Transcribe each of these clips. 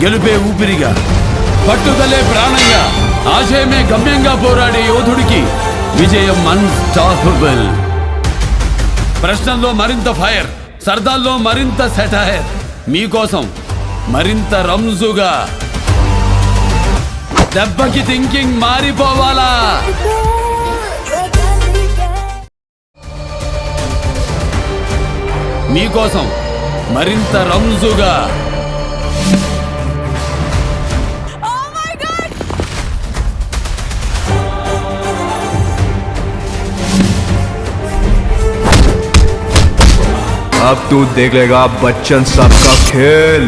గెలుపే ఊపిరిగా, పట్టుదలే ప్రాణంగా, ఆశయమే గమ్యంగా పోరాడే యోధుడికి విజయం అన్స్టాపబుల్. ప్రశ్నల్లో మరింత ఫైర్, సర్దాల్లో మరింత సెటైర్, మీకోసం మరింత రంజుగా. దెబ్బకి థింకింగ్ మారిపోవాలా? మీకోసం మరింత రంజుగా. अब तू देख लेगा बच्चन साहब का खेल.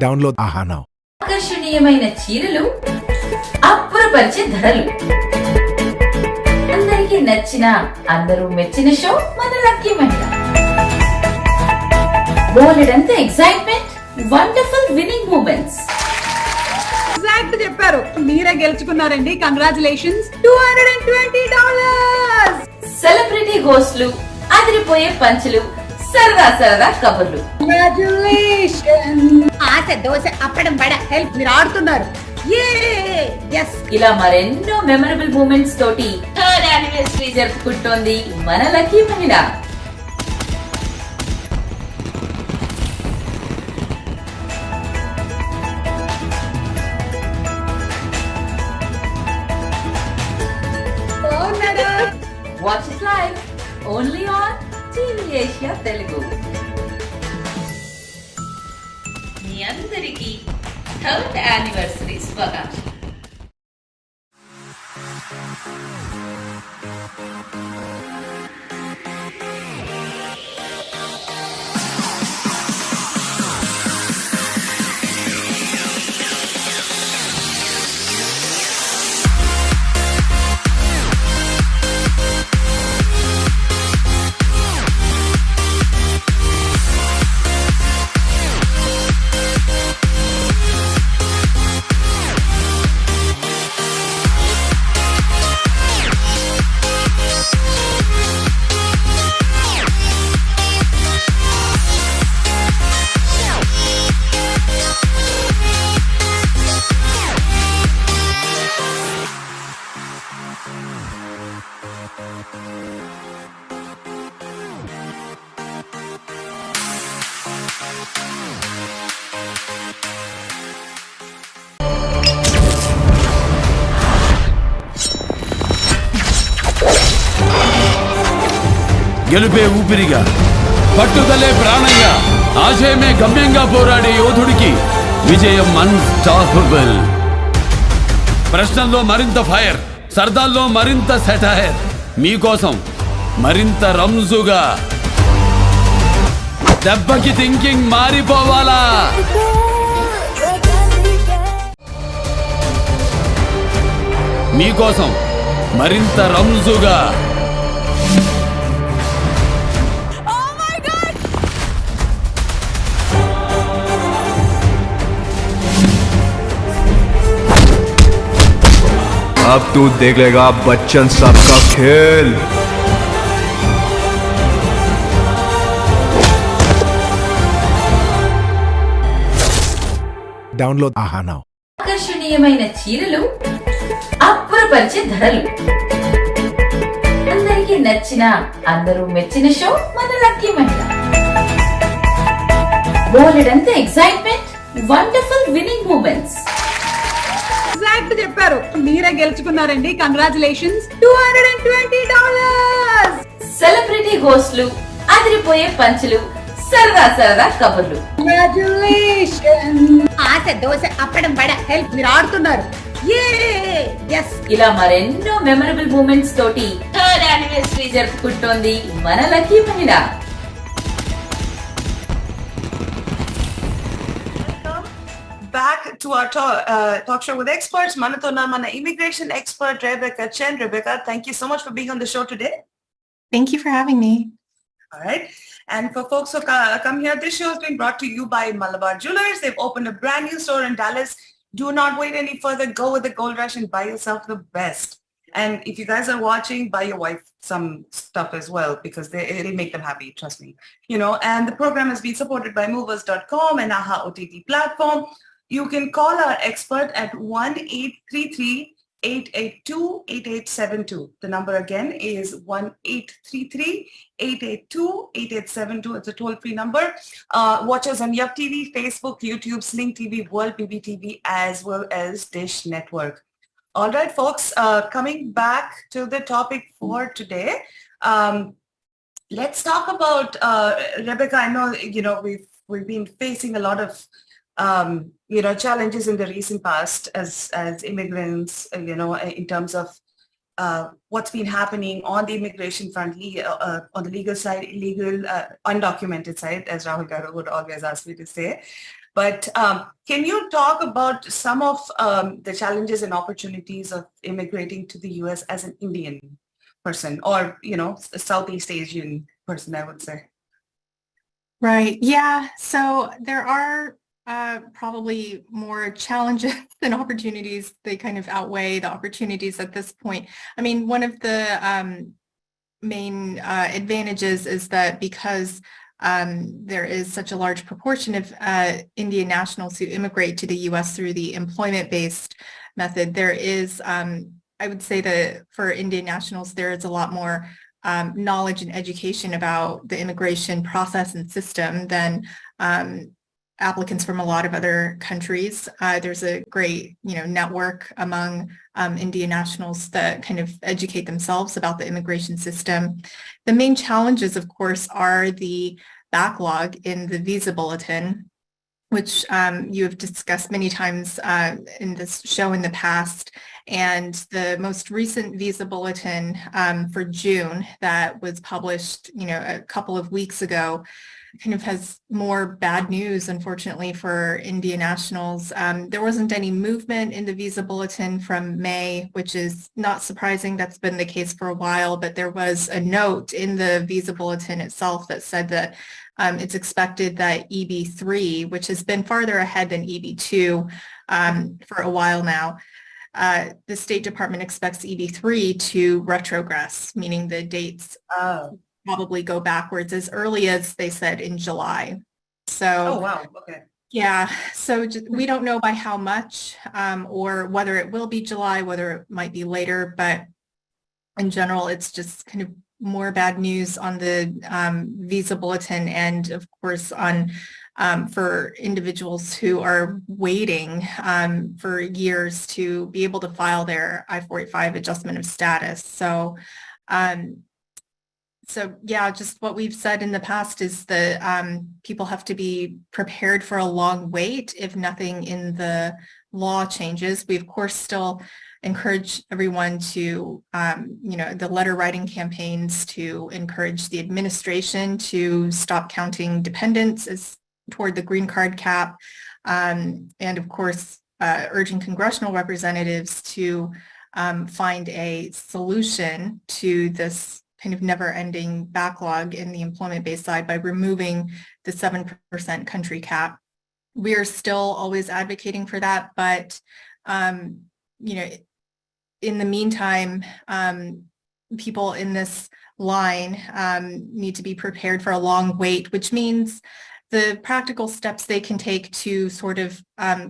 డౌన్లోడ్ ఆహా నౌ. ఆకర్షణీయమైన చీరలు, అప్పురపరిచే ధరలు, అందరికీ నచ్చిన, అందరూ మెచ్చిన షో మన లక్కీ మహిళ. బోలెడంత excitement, wonderful winning moments. Exact చెప్పారు, మీరే గెలుచుకున్నారండి. కంగ్రాచులేషన్స్. $220. సెలబ్రిటీ గోస్ట్లు, అదిరిపోయే పంచులు, సరదా సరదా కబుర్లు. ఆశ దోశ అప్పడం బడ హెల్ప్ మీరు ఆడుతున్నారు. ఇలా మరెన్నో మెమరబుల్ మూమెంట్స్ తోటి థర్డ్ యానివర్సరీ జరుపుకుంటోంది మన లక్కీ మహిళ. Watch it live only on TvAsia Telugu. మీ అందరికీ థర్డ్ యానివర్సరీ శుభాకాంక్షలు. గెలుపే ఊపిరిగా, పట్టుదలే ప్రాణంగా, ఆశయమే గమ్యంగా పోరాడే యోధుడికి విజయం అన్స్టాపబుల్. ప్రశ్నల్లో మరింత ఫైర్, సర్దాల్లో మరింత సెటైర్, మీకోసం మరింత రంజుగా. దెబ్బకి థింకింగ్ మారిపోవాలా? మీకోసం మరింత రంజుగా. अब तू देख लेगा बच्चन साहब का खेल. డౌన్లోడ్ ఆహా నౌ. ఆకర్షణీయమైన చీరలు, అప్పురపరిచే ధరలు, అందరికీ నచ్చిన, అందరూ మెచ్చిన షో మన లక్కీ మహిళ. బోలెడంత excitement, wonderful winning moments. Exact చెప్పారు, మీరే గెలుచుకున్నారండి. కంగ్రాచులేషన్స్. $220. సెలబ్రిటీ గోస్ట్లు, అదిరిపోయే పంచులు, సరదా సరదా కబుర్లు. ఆశ దోశ అప్పడం బడ హెల్ప్ మీరు ఆడుతున్నారు. ఇలా మరెన్నో మెమరబుల్ మూమెంట్స్ తోటి థర్డ్ యానివర్సరీ జరుపుకుంటోంది మన లక్కీ మహిళ. Back to our talk show with experts. Manatona mana immigration expert Rebecca Chen. Rebecca, thank you so much for being on the show today. Thank you for having me. All right. And for folks who come here, this show is being brought to you by Malabar Jewelers. They've opened a brand new store in Dallas. Do not wait any further. Go with the gold rush and buy yourself the best. And if you guys are watching, buy your wife some stuff as well, because it'll make them happy, trust me. And the program has been supported by movers.com and AHA OTT platform. You can call our expert at 1-833-882-8872. The number again is 1-833-882-8872. It's a toll-free number. Watch us on Yup TV, Facebook, YouTube, Sling TV, World BBTV, as well as Dish Network. All right, folks, coming back to the topic for today, let's talk about, Rebecca, I know, we've been facing a lot of challenges in the recent past as immigrants, in terms of what's been happening on the immigration front, on the legal side, illegal, undocumented side, as Rahul Garu would always ask me to say. But can you talk about some of the challenges and opportunities of immigrating to the US as an Indian person, or, a Southeast Asian person, I would say? Right. Yeah. So there are probably more challenges than opportunities. They kind of outweigh the opportunities at this point. I mean, one of the main advantages is that because there is such a large proportion of Indian nationals who immigrate to the U.S. through the employment-based method, there is, I would say that for Indian nationals, there is a lot more knowledge and education about the immigration process and system than applicants from a lot of other countries. There's a great, network among Indian nationals that kind of educate themselves about the immigration system. The main challenges, of course, are the backlog in the visa bulletin, which you have discussed many times in this show in the past. And the most recent visa bulletin for June that was published, a couple of weeks ago, kind of has more bad news, unfortunately, for Indian nationals. There wasn't any movement in the visa bulletin from May, which is not surprising. That's been the case for a while, but there was a note in the visa bulletin itself that said that it's expected that EB3, which has been farther ahead than EB2 for a while now, the State Department expects EB3 to retrogress, meaning the dates probably go backwards as early as they said in July. So, oh, wow. Okay. Yeah, so we don't know by how much or whether it will be July, whether it might be later, but in general, it's just kind of more bad news on the visa bulletin, and of course on for individuals who are waiting for years to be able to file their I-485 adjustment of status. So yeah, just what we've said in the past is that people have to be prepared for a long wait if nothing in the law changes. We, of course, still encourage everyone to, the letter writing campaigns to encourage the administration to stop counting dependents as toward the green card cap, and of course, urging congressional representatives to find a solution to this kind of never-ending backlog in the employment-based side by removing the 7% country cap. We are still always advocating for that, but in the meantime, people in this line need to be prepared for a long wait, which means the practical steps they can take to sort of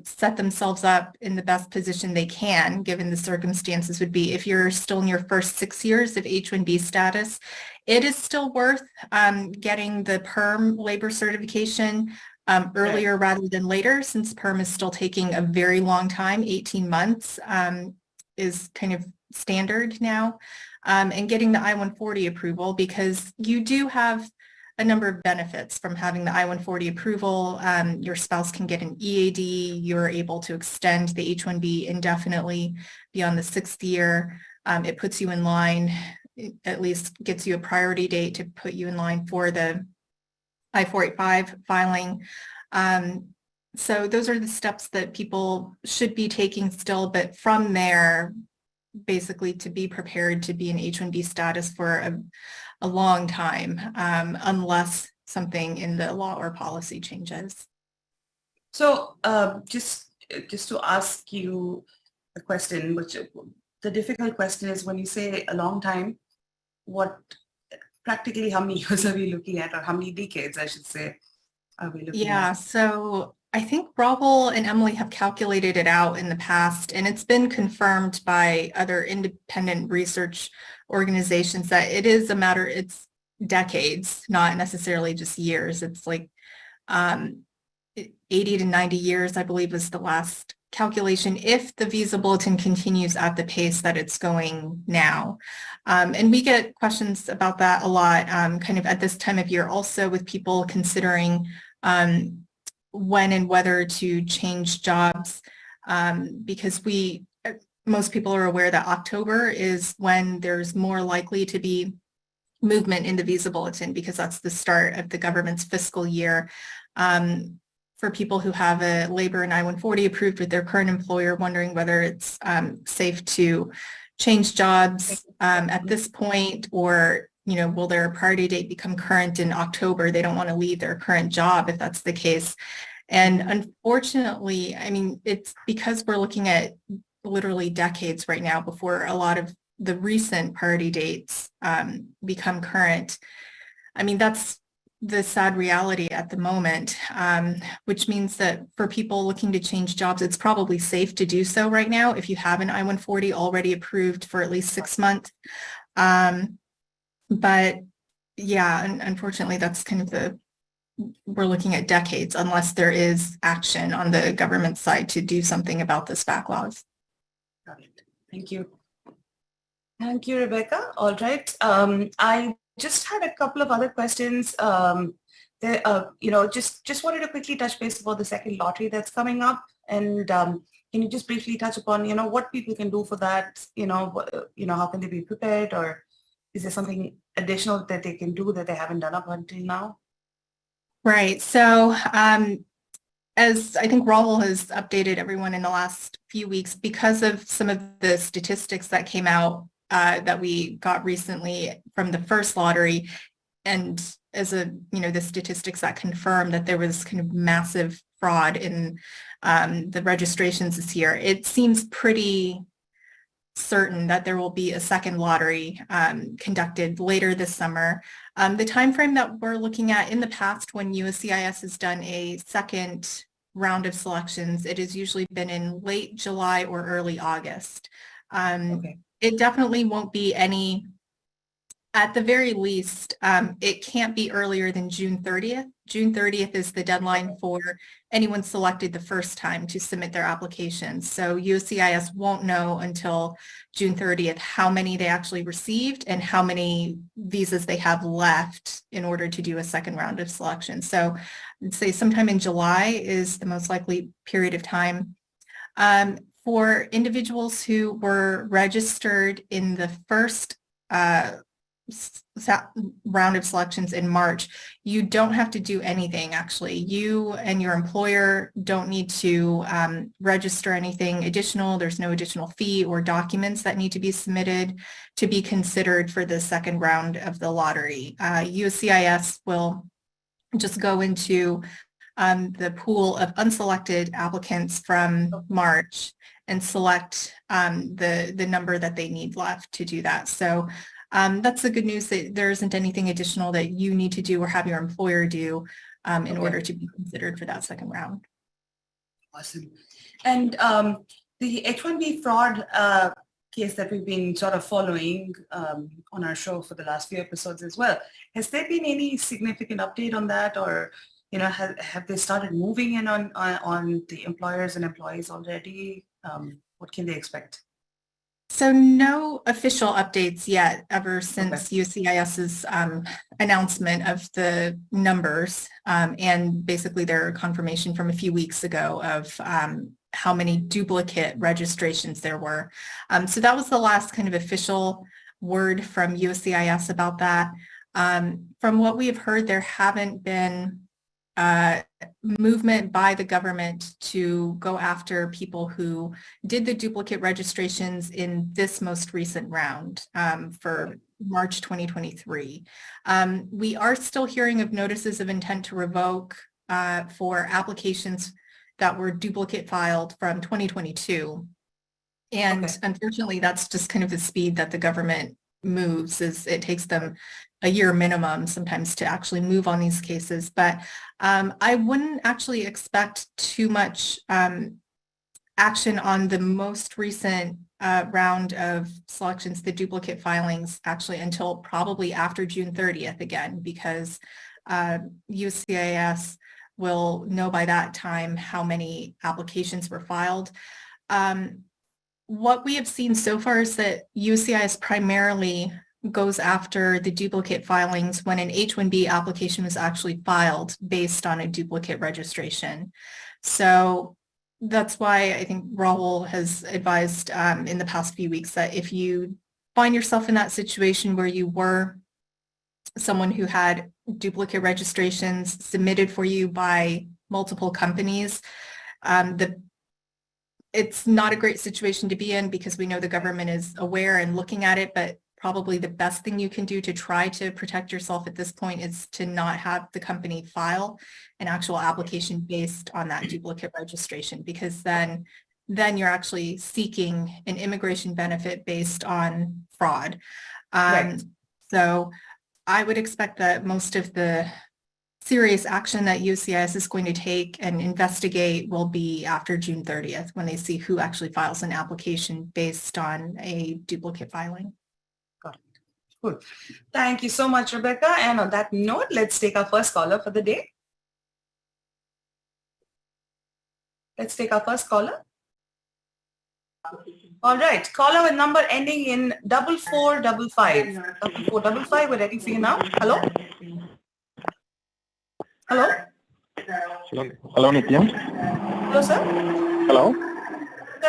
set themselves up in the best position they can, given the circumstances, would be if you're still in your first 6 years of H-1B status, it is still worth getting the PERM labor certification earlier rather than later, since PERM is still taking a very long time. 18 months is kind of standard now, and getting the I-140 approval, because you do have a number of benefits from having the I-140 approval. Your spouse can get an EAD. You're able to extend the H-1B indefinitely beyond the 6th year. It puts you in line, at least gets you a priority date to put you in line for the I-485 filing. So those are the steps that people should be taking still, but from there, basically to be prepared to be in H-1B status for a long time, unless something in the law or policy changes. So just to ask you a question, which the difficult question is when you say a long time, what practically how many years are we looking at, or how many decades, I should say, are we looking Yeah, at? so I think Ravel and Emily have calculated it out in the past, and it's been confirmed by other independent research organizations that it is a matter, it's decades, not necessarily just years. It's like 80 to 90 years, I believe, was the last calculation, if the visa bulletin continues at the pace that it's going now. And we get questions about that a lot, kind of at this time of year, also with people considering when and whether to change jobs, because most people are aware that October is when there's more likely to be movement in the visa bulletin, because that's the start of the government's fiscal year. For people who have a labor and I-140 approved with their current employer, wondering whether it's safe to change jobs at this point, or will their priority date become current in October? They don't want to leave their current job if that's the case. And unfortunately, I mean, it's because we're looking at literally decades right now before a lot of the recent priority dates become current. I mean, that's the sad reality at the moment, which means that for people looking to change jobs, it's probably safe to do so right now if you have an I-140 already approved for at least 6 months. But yeah, unfortunately, that's kind of we're looking at decades unless there is action on the government side to do something about this backlog. Got it. Thank you. Thank you, Rebecca. All right. I just had a couple of other questions. Just wanted to quickly touch base about the second lottery that's coming up, and can you just briefly touch upon, what people can do for that? How can they be prepared, or is there something additional that they can do that they haven't done up until now? Right. So, as I think Raul has updated everyone in the last few weeks, because of some of the statistics that came out that we got recently from the first lottery, and as the statistics that confirmed that there was kind of massive fraud in the registrations this year, it seems pretty certain that there will be a second lottery conducted later this summer. The time frame that we're looking at, in the past when USCIS has done a second round of selections, it has usually been in late July or early August. Okay. It definitely won't be any, at the very least, it can't be earlier than June 30th. June 30th is the deadline for anyone selected the first time to submit their applications. So USCIS won't know until June 30th how many they actually received and how many visas they have left in order to do a second round of selection. So I'd say sometime in July is the most likely period of time. For individuals who were registered in the first round of selections in March, you don't have to do anything, actually. You and your employer don't need to register anything additional. There's no additional fee or documents that need to be submitted to be considered for the second round of the lottery. USCIS will just go into the pool of unselected applicants from March and select the number that they need left to do that. So that's the good news, that there isn't anything additional that you need to do or have your employer do in order to be considered for that second round. Awesome. And the H-1B fraud case that we've been sort of following on our show for the last few episodes as well, has there been any significant update on that, or have they started moving in on the employers and employees already? What can they expect? So no official updates yet, ever since USCIS's announcement of the numbers and basically their confirmation from a few weeks ago of how many duplicate registrations there were. So that was the last kind of official word from USCIS about that. From what we have heard, there haven't been movement by the government to go after people who did the duplicate registrations in this most recent round for March 2023. We are still hearing of notices of intent to revoke for applications that were duplicate filed from 2022. And Okay. unfortunately, that's just kind of the speed that the government moves. Is it takes them a year minimum sometimes to actually move on these cases. But I wouldn't actually expect too much action on the most recent round of selections, the duplicate filings, actually until probably after June 30th again, because USCIS will know by that time how many applications were filed. What we have seen so far is that USCIS primarily goes after the duplicate filings when an H-1B application was actually filed based on a duplicate registration. So that's why I think Rahul has advised in the past few weeks that if you find yourself in that situation where you were someone who had duplicate registrations submitted for you by multiple companies, it's not a great situation to be in, because we know the government is aware and looking at it, but probably the best thing you can do to try to protect yourself at this point is to not have the company file an actual application based on that duplicate registration, because then you're actually seeking an immigration benefit based on fraud. Right. So I would expect that most of the serious action that USCIS is going to take and investigate will be after June 30th, when they see who actually files an application based on a duplicate filing. Got it. Good. Thank you so much, Rebecca. And on that note, let's take our first caller for the day. Let's take our first caller. All right, caller with number ending in 4455. 4455, we're ready for you now. Hello? Hello? Hello, Nitya. Hello, sir? Hello.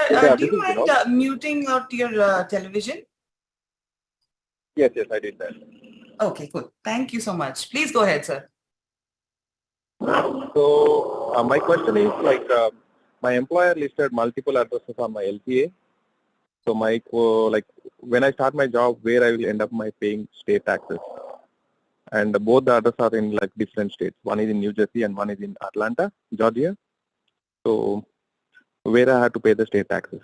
Sir, do you mind muting out your television? Yes, I did that. Okay, good. Thank you so much. Please go ahead, sir. So my question is my employer listed multiple addresses on my LPA. So my when I start my job, where I will end up my paying state taxes, and both the addresses are in different states. One is in New Jersey and one is in Atlanta, Georgia. So where I have to pay the state taxes.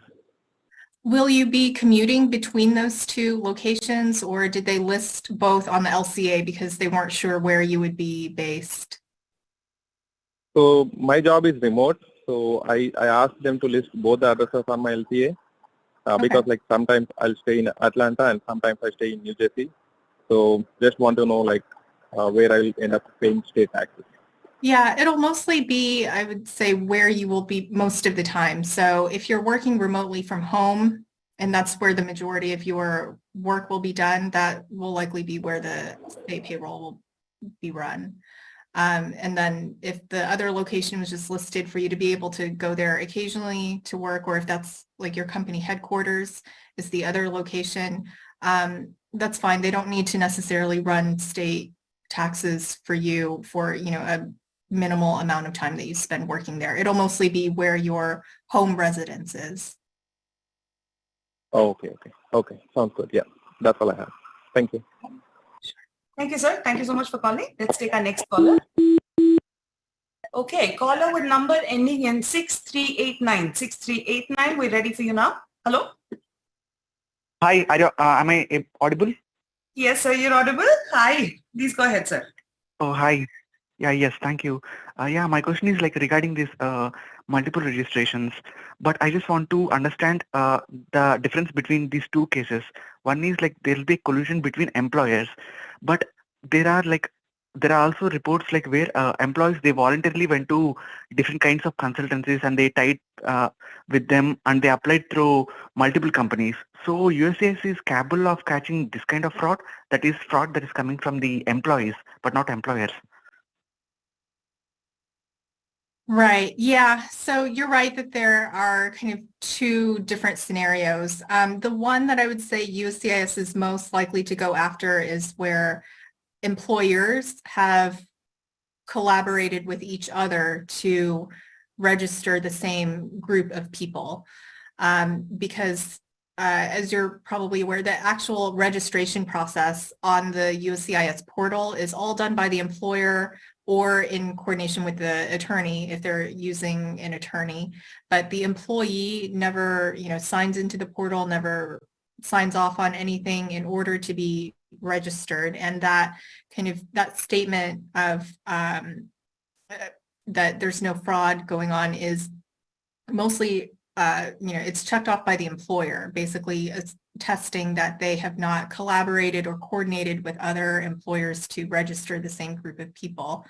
Will you be commuting between those two locations, or did they list both on the LCA because they weren't sure where you would be based? So my job is remote. So I asked them to list both the addresses on my LCA because sometimes I'll stay in Atlanta and sometimes I stay in New Jersey. So just want to know where I will end up paying state taxes. Yeah, it'll mostly be, I would say, where you will be most of the time. So if you're working remotely from home, and that's where the majority of your work will be done, that will likely be where the state payroll will be run. And then if the other location was just listed for you to be able to go there occasionally to work, or if that's your company headquarters is the other location, that's fine. They don't need to necessarily run state taxes for you for, a minimal amount of time that you spend working there. It'll mostly be where your home residence is. Oh, okay. Sounds good. Yeah, that's all I have. Thank you. Thank you, sir. Thank you so much for calling. Let's take our next caller. Okay, caller with number ending in 6389. 6389, we're ready for you now. Hello? Hi, am I audible? Yes, sir, you're audible. Hi. Please go ahead, sir. Oh, hi. Yeah, yes, thank you. Yeah, my question is regarding this multiple registrations, but I just want to understand the difference between these two cases. One is there will be collusion between employers, but there are also reports where employees, they voluntarily went to different kinds of consultancies and they tied with them and they applied through multiple companies. So USCIS is capable of catching this kind of fraud, that is fraud that is coming from the employees but not employers. Right. Yeah. So you're right that there are kind of two different scenarios. The one that I would say USCIS is most likely to go after is where employers have collaborated with each other to register the same group of people. Because as you're probably aware, the actual registration process on the USCIS portal is all done by the employer or in coordination with the attorney if they're using an attorney. But the employee never, signs into the portal, never signs off on anything in order to be registered. And that statement of that there's no fraud going on is mostly, it's checked off by the employer, basically attesting that they have not collaborated or coordinated with other employers to register the same group of people.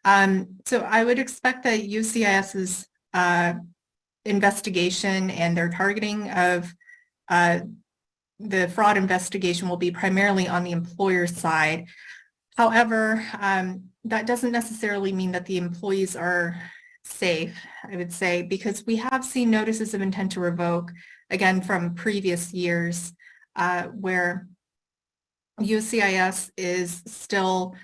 So I would expect that USCIS's investigation and their targeting of the fraud investigation will be primarily on the employer side. However, that doesn't necessarily mean that the employees are safe, I would say, because we have seen notices of intent to revoke, again, from previous years, where USCIS is still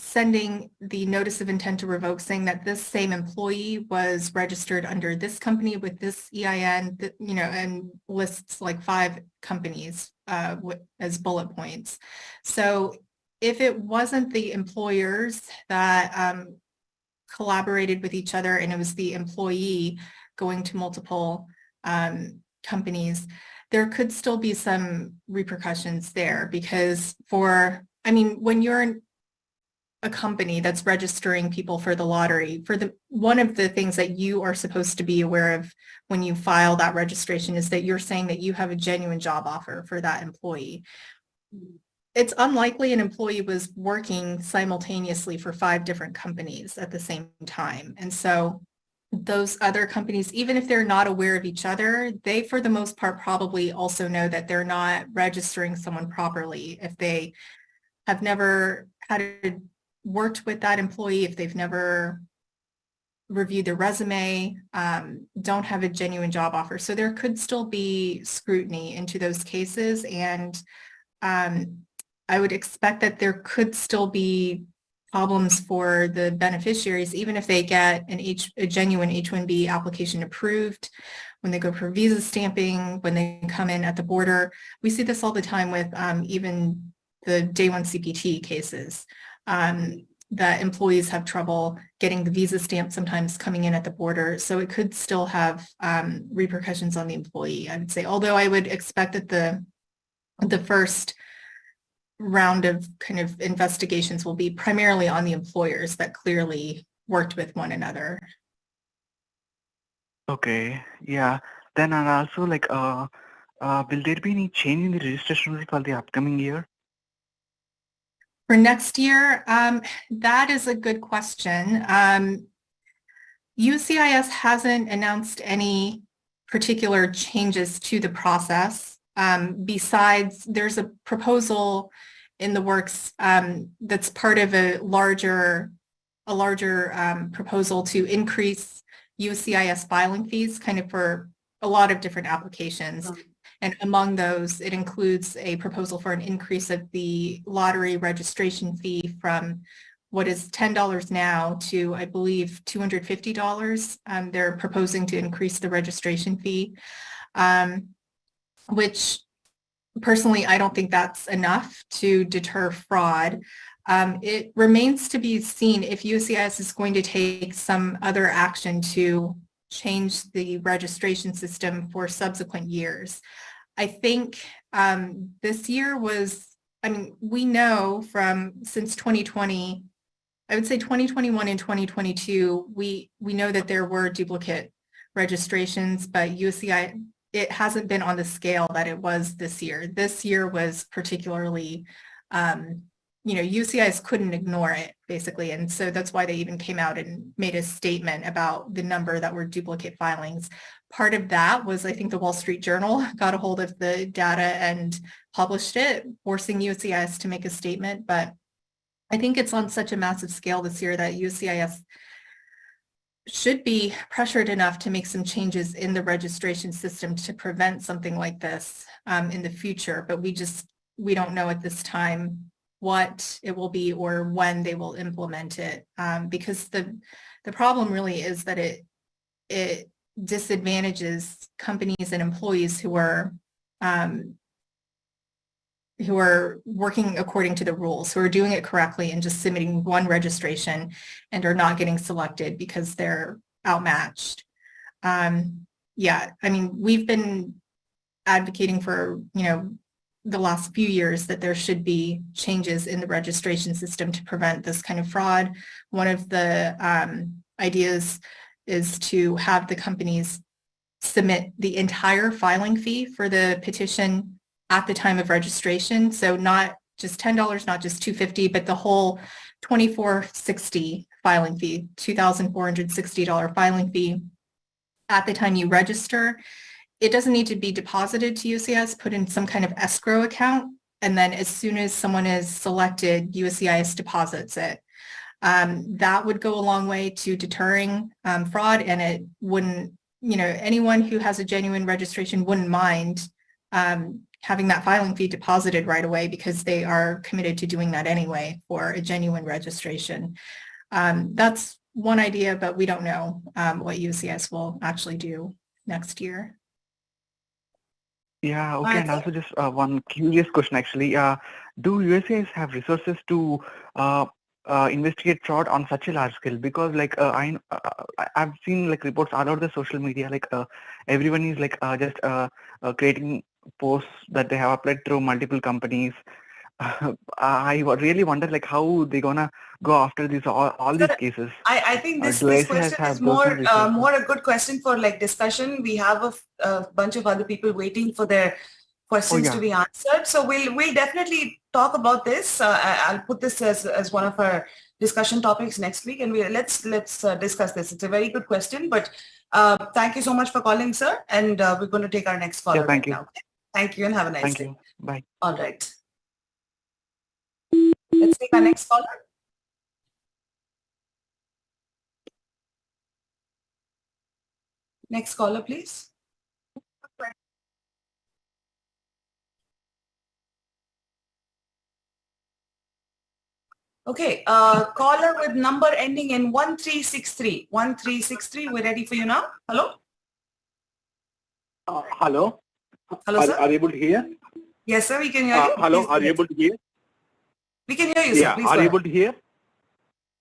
sending the notice of intent to revoke saying that this same employee was registered under this company with this EIN, and lists like 5 companies as bullet points. So if it wasn't the employers that collaborated with each other and it was the employee going to multiple companies, there could still be some repercussions there, because when you're in a company that's registering people for the lottery, one of the things that you are supposed to be aware of when you file that registration is that you're saying that you have a genuine job offer for that employee. It's unlikely an employee was working simultaneously for 5 different companies at the same time. And so those other companies, even if they're not aware of each other, they, for the most part, probably also know that they're not registering someone properly. If they have never worked with that employee, if they've never reviewed their resume, don't have a genuine job offer. So there could still be scrutiny into those cases. And I would expect that there could still be problems for the beneficiaries, even if they get a genuine H-1B application approved, when they go for visa stamping, when they come in at the border. We see this all the time with even the day 1 CPT cases, that employees have trouble getting the visa stamp sometimes coming in at the border. So it could still have repercussions on the employee, I would say, although I would expect that the first round of kind of investigations will be primarily on the employers that clearly worked with one another. Okay, yeah. Then and also will there be any change in the registration rule for the upcoming year? For next year, that is a good question. USCIS hasn't announced any particular changes to the process. Besides, there's a proposal in the works that's part of a larger proposal to increase USCIS filing fees kind of for a lot of different applications. And among those, it includes a proposal for an increase of the lottery registration fee from what is $10 now to, I believe, $250. They're proposing to increase the registration fee, which personally, I don't think that's enough to deter fraud. It remains to be seen if USCIS is going to take some other action to change the registration system for subsequent years. I think this year we know since 2020, I would say 2021 and 2022, we know that there were duplicate registrations, but USCIS, it hasn't been on the scale that it was this year. This year was particularly, USCIS couldn't ignore it, basically. And so that's why they even came out and made a statement about the number that were duplicate filings. Part of that was, I think, the Wall Street Journal got a hold of the data and published it, forcing USCIS to make a statement. But I think it's on such a massive scale this year that USCIS should be pressured enough to make some changes in the registration system to prevent something like this in the future. But we don't know at this time what it will be or when they will implement it, because the problem really is that it disadvantages companies and employees who are who are working according to the rules, who are doing it correctly and just submitting one registration and are not getting selected because they're outmatched. Yeah, I mean, we've been advocating for, the last few years that there should be changes in the registration system to prevent this kind of fraud. One of the ideas is to have the companies submit the entire filing fee for the petition at the time of registration. So not just $10, not just $250, but the whole $24.60 filing fee, $2,460 filing fee at the time you register. It doesn't need to be deposited to USCIS, put in some kind of escrow account, and then as soon as someone is selected, USCIS deposits it. That would go a long way to deterring fraud, and it wouldn't, anyone who has a genuine registration wouldn't mind having that filing fee deposited right away because they are committed to doing that anyway for a genuine registration. That's one idea, but we don't know what USCIS will actually do next year. Yeah, okay, and also just one curious question actually. Do USCIS have resources to investigate fraud on such a large scale? Because I've seen reports all over the social media, everyone is just creating posts that they have applied through multiple companies. I really wonder how they're gonna go after these all these cases. I think this Do ACIS question have is those kind of resources? more a good question for discussion. We have a bunch of other people waiting for their questions to be answered. So we'll definitely talk about this. I'll put this as one of our discussion topics next week, and let's discuss this. It's a very good question, but thank you so much for calling, sir. And we're going to take our next caller thank you. now. Thank you, and have a nice Thank day. you. Bye. All right. Let's take our next caller. Next caller, please. Okay, caller with number ending in 1363. 1363, we're ready for you now. Hello? Hello. Hello, sir. Are you able to hear? Yes, sir, we can hear you. Hello, Please are go you ahead. able to hear? We can hear you, sir. Yeah, Please are go you ahead. able to hear?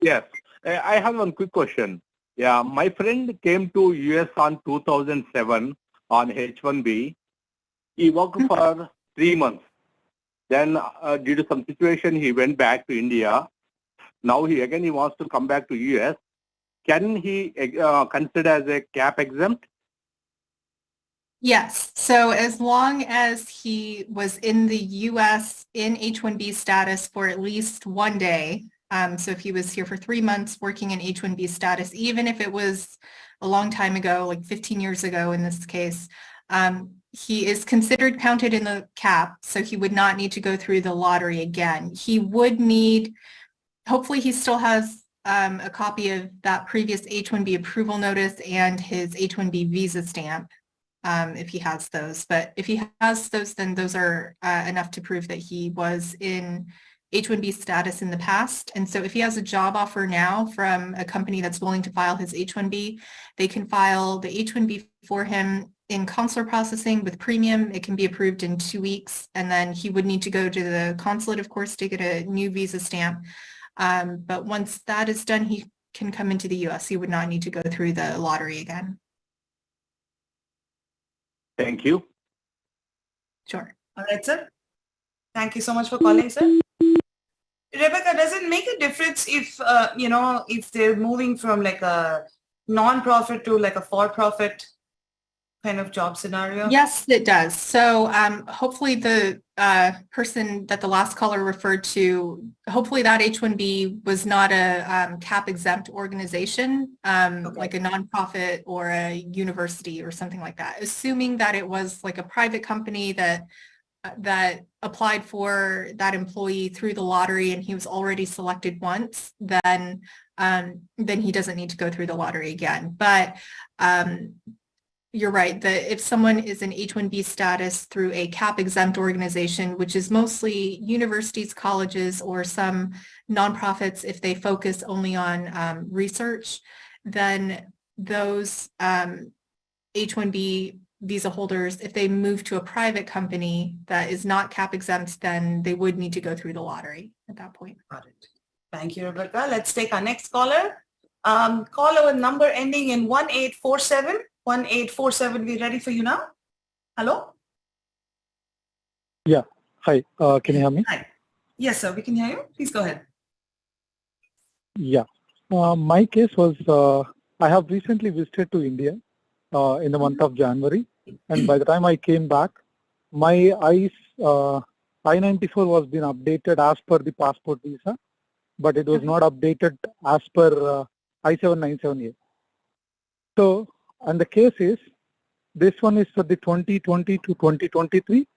Yes. I have one quick question. Yeah, my friend came to US on 2007 on H-1B. He worked for 3 months. Then due to some situation, he went back to India. Now he wants to come back to US. Can he consider as a cap exempt? Yes. So as long as he was in the U.S. in H-1B status for at least 1 day, so if he was here for 3 months working in H-1B status, even if it was a long time ago, like 15 years ago in this case, he is considered counted in the cap, so he would not need to go through the lottery again. He would need, hopefully he still has a copy of that previous H-1B approval notice and his H-1B visa stamp. If he has those, but if he has those, then those are enough to prove that he was in H-1B status in the past. And so if he has a job offer now from a company that's willing to file his H-1B, they can file the H-1B for him in consular processing with premium. It can be approved in 2 weeks, and then he would need to go to the consulate, of course, to get a new visa stamp. But once that is done, he can come into the US. He would not need to go through the lottery again. Thank you. Sure. All right, sir. Thank you so much for calling, sir. Rebecca, does it make a difference if, if they're moving from a non-profit to a for-profit kind of job scenario? Yes, it does. So hopefully the person that the last caller referred to, hopefully that H-1B was not a cap exempt organization, like a nonprofit or a university or something like that. Assuming that it was like a private company that applied for that employee through the lottery and he was already selected once, then he doesn't need to go through the lottery again. But you're right that if someone is in H-1B status through a cap exempt organization, which is mostly universities, colleges, or some nonprofits, if they focus only on research, then those H-1B visa holders, if they move to a private company that is not cap exempt, then they would need to go through the lottery at that point. Got it. Thank you, Rebecca. Let's take our next caller. Caller with number ending in 1847. 1847, we ready for you now? Hello? Yeah. Hi. Can you hear me? Hi. Yes, sir. We can hear you. Please go ahead. Yeah. My case was I have recently visited to India in the month of January, and by the time I came back, my I-94 was being updated as per the passport visa, but it was not updated as per I-797A. So, and the case is, this one is for the 2020 to 2023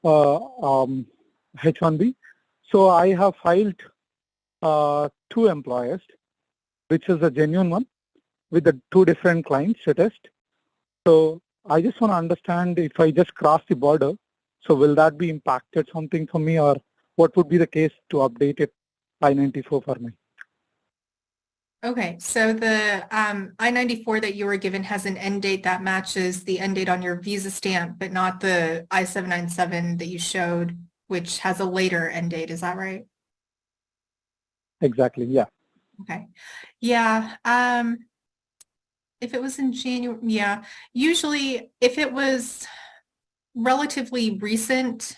H1B. So I have filed 2 employers, which is a genuine one, with the 2 different clients attached. So I just want to understand, if I just cross the border, so will that be impacted something for me, or what would be the case to update it I-94 for me? Okay, so the I-94 that you were given has an end date that matches the end date on your visa stamp, but not the I-797 that you showed, which has a later end date. Is that right? Exactly, yeah. Okay. Yeah. If it was in January, yeah. Usually, if it was relatively recent,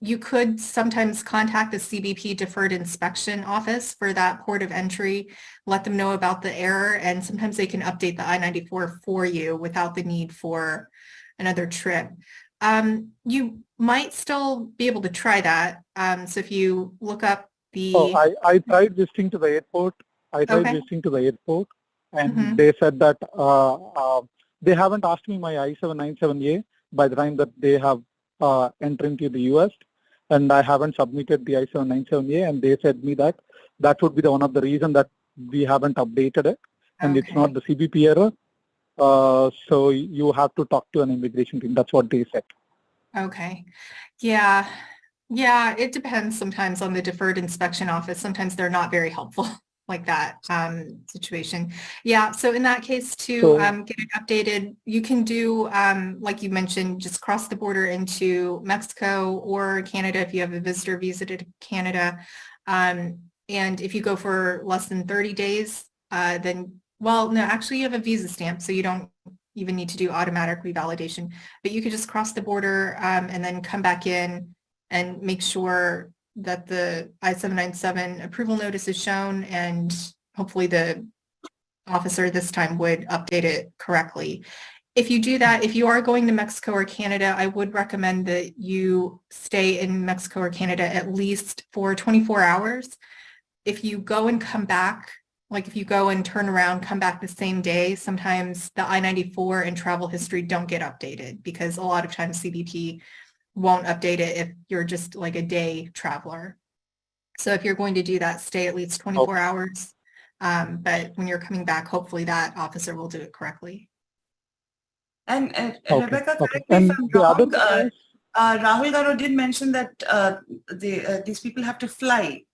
you could sometimes contact the CBP Deferred Inspection Office for that port of entry, let them know about the error, and sometimes they can update the I-94 for you without the need for another trip. You might still be able to try that. So if you look up the... Oh, I tried visiting to the airport. And they said that they haven't asked me my I-797A by the time that they have entered into the US, and I haven't submitted the I-797A, and they said me that that would be the one of the reason that we haven't updated it, and it's not the CBP error. So you have to talk to an immigration team. That's what they said. Okay. Yeah. Yeah, it depends sometimes on the Deferred Inspection Office. Sometimes they're not very helpful like that situation. Yeah, so in that case to get it updated, you can do, like you mentioned, just cross the border into Mexico or Canada if you have a visitor visa to Canada. And if you go for less than 30 days, then, well, no, actually you have a visa stamp, so you don't even need to do automatic revalidation, but you could just cross the border and then come back in and make sure that the I-797 approval notice is shown, and hopefully the officer this time would update it correctly. If you do that, if you are going to Mexico or Canada, I would recommend that you stay in Mexico or Canada at least for 24 hours. If you go and come back, like if you go and turn around, come back the same day, sometimes the I-94 and travel history don't get updated because a lot of times CBP won't update it if you're just like a day traveler. So if you're going to do that, stay at least 24 hours. But when you're coming back, hopefully that officer will do it correctly. And Rebecca, correct me if I'm wrong, Rahul Garu did mention that these people have to fly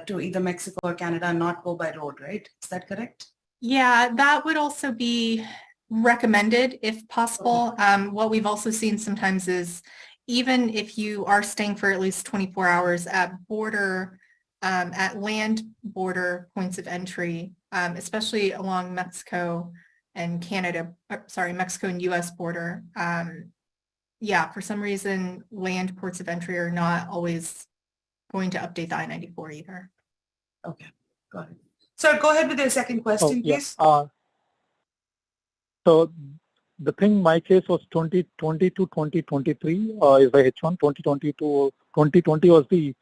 to either Mexico or Canada, not go by road, right? Is that correct? Yeah, that would also be recommended if possible. What we've also seen sometimes is even if you are staying for at least 24 hours at land border points of entry, especially along Mexico and Canada, Mexico and US border. Yeah, for some reason, land ports of entry are not always going to update the I-94 either. Okay, got it. Sir, go ahead with your second question, please. So the thing, my case was 2020 to 2023 is the H1. 2020 was the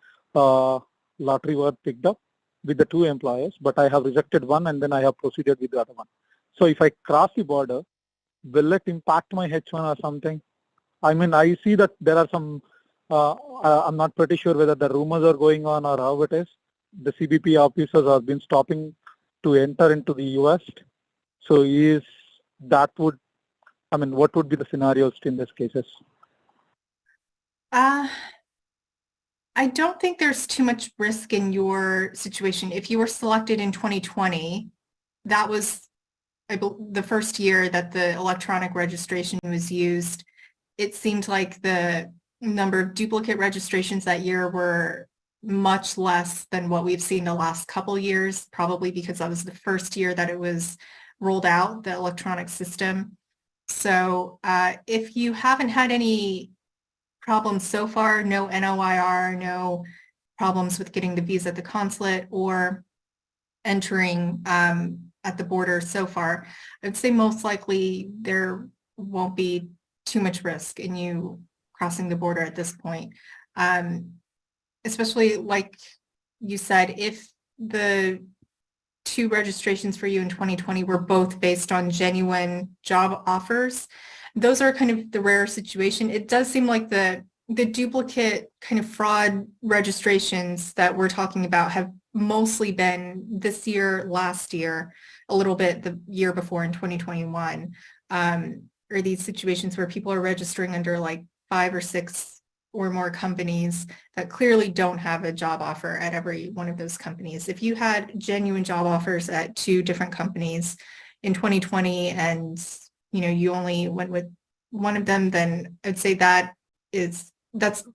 lottery were picked up with the 2 employers, but I have rejected one and then I have proceeded with the other one. So if I cross the border, will it impact my H1 or something? I mean, I see that there are some, I'm not pretty sure whether the rumors are going on or how it is. The CBP officers have been stopping to enter into the US. So is that would, I mean, what would be the scenarios in these cases? I don't think there's too much risk in your situation. If you were selected in 2020, that was the first year that the electronic registration was used, it seemed like the number of duplicate registrations that year were much less than what we've seen the last couple years, probably because that was the first year that it was rolled out, the electronic system. So if you haven't had any problems so far, no NOIR, no problems with getting the visa at the consulate or entering at the border so far, I'd say most likely there won't be too much risk in you crossing the border at this point. Especially like you said, if the 2 registrations for you in 2020 were both based on genuine job offers, those are kind of the rare situation. It does seem like the duplicate kind of fraud registrations that we're talking about have mostly been this year, last year, a little bit the year before in 2021, or these situations where people are registering under like 5 or 6 or more companies that clearly don't have a job offer at every one of those companies. If you had genuine job offers at 2 different companies in 2020 and you only went with one of them, then I'd say that's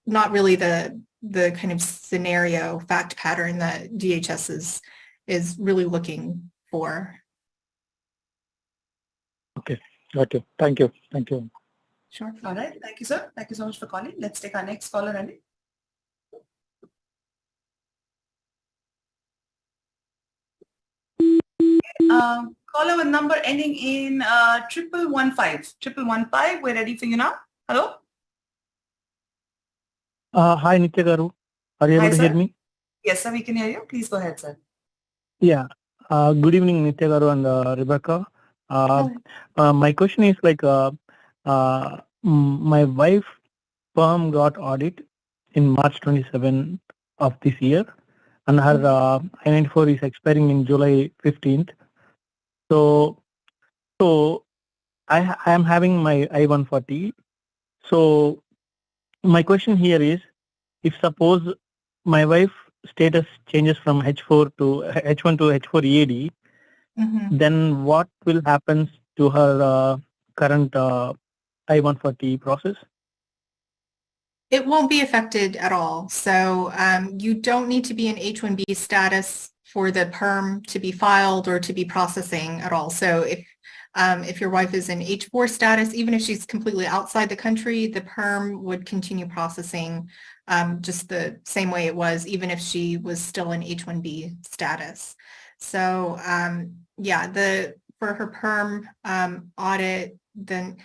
not really the kind of scenario fact pattern that DHS is really looking for. Okay, got you. Thank you. Thank you. Sure. All right. Thank you, sir. Thank you so much for calling. Let's take our next caller, Andy. Caller with number ending in 1115. We're ready for you now. Hello. Hi, Nitya Garu. Are you Hi, able to sir. hear me? Yes, sir. We can hear you. Please go ahead, sir. Yeah. Good evening, Nitya Garu and Rebecca. My question is like, my wife firm got audit in March 27 of this year, and her I-94 is expiring in July 15th. So I am having my I-140. So my question here is, if suppose my wife status changes from H4 to H1 to H4 EAD, then what will happen to her current I-140 process? It won't be affected at all. So you don't need to be in H-1B status for the perm to be filed or to be processing at all. So if your wife is in H-4 status, even if she's completely outside the country, the perm would continue processing just the same way it was, even if she was still in H-1B status. So yeah, for her perm audit, then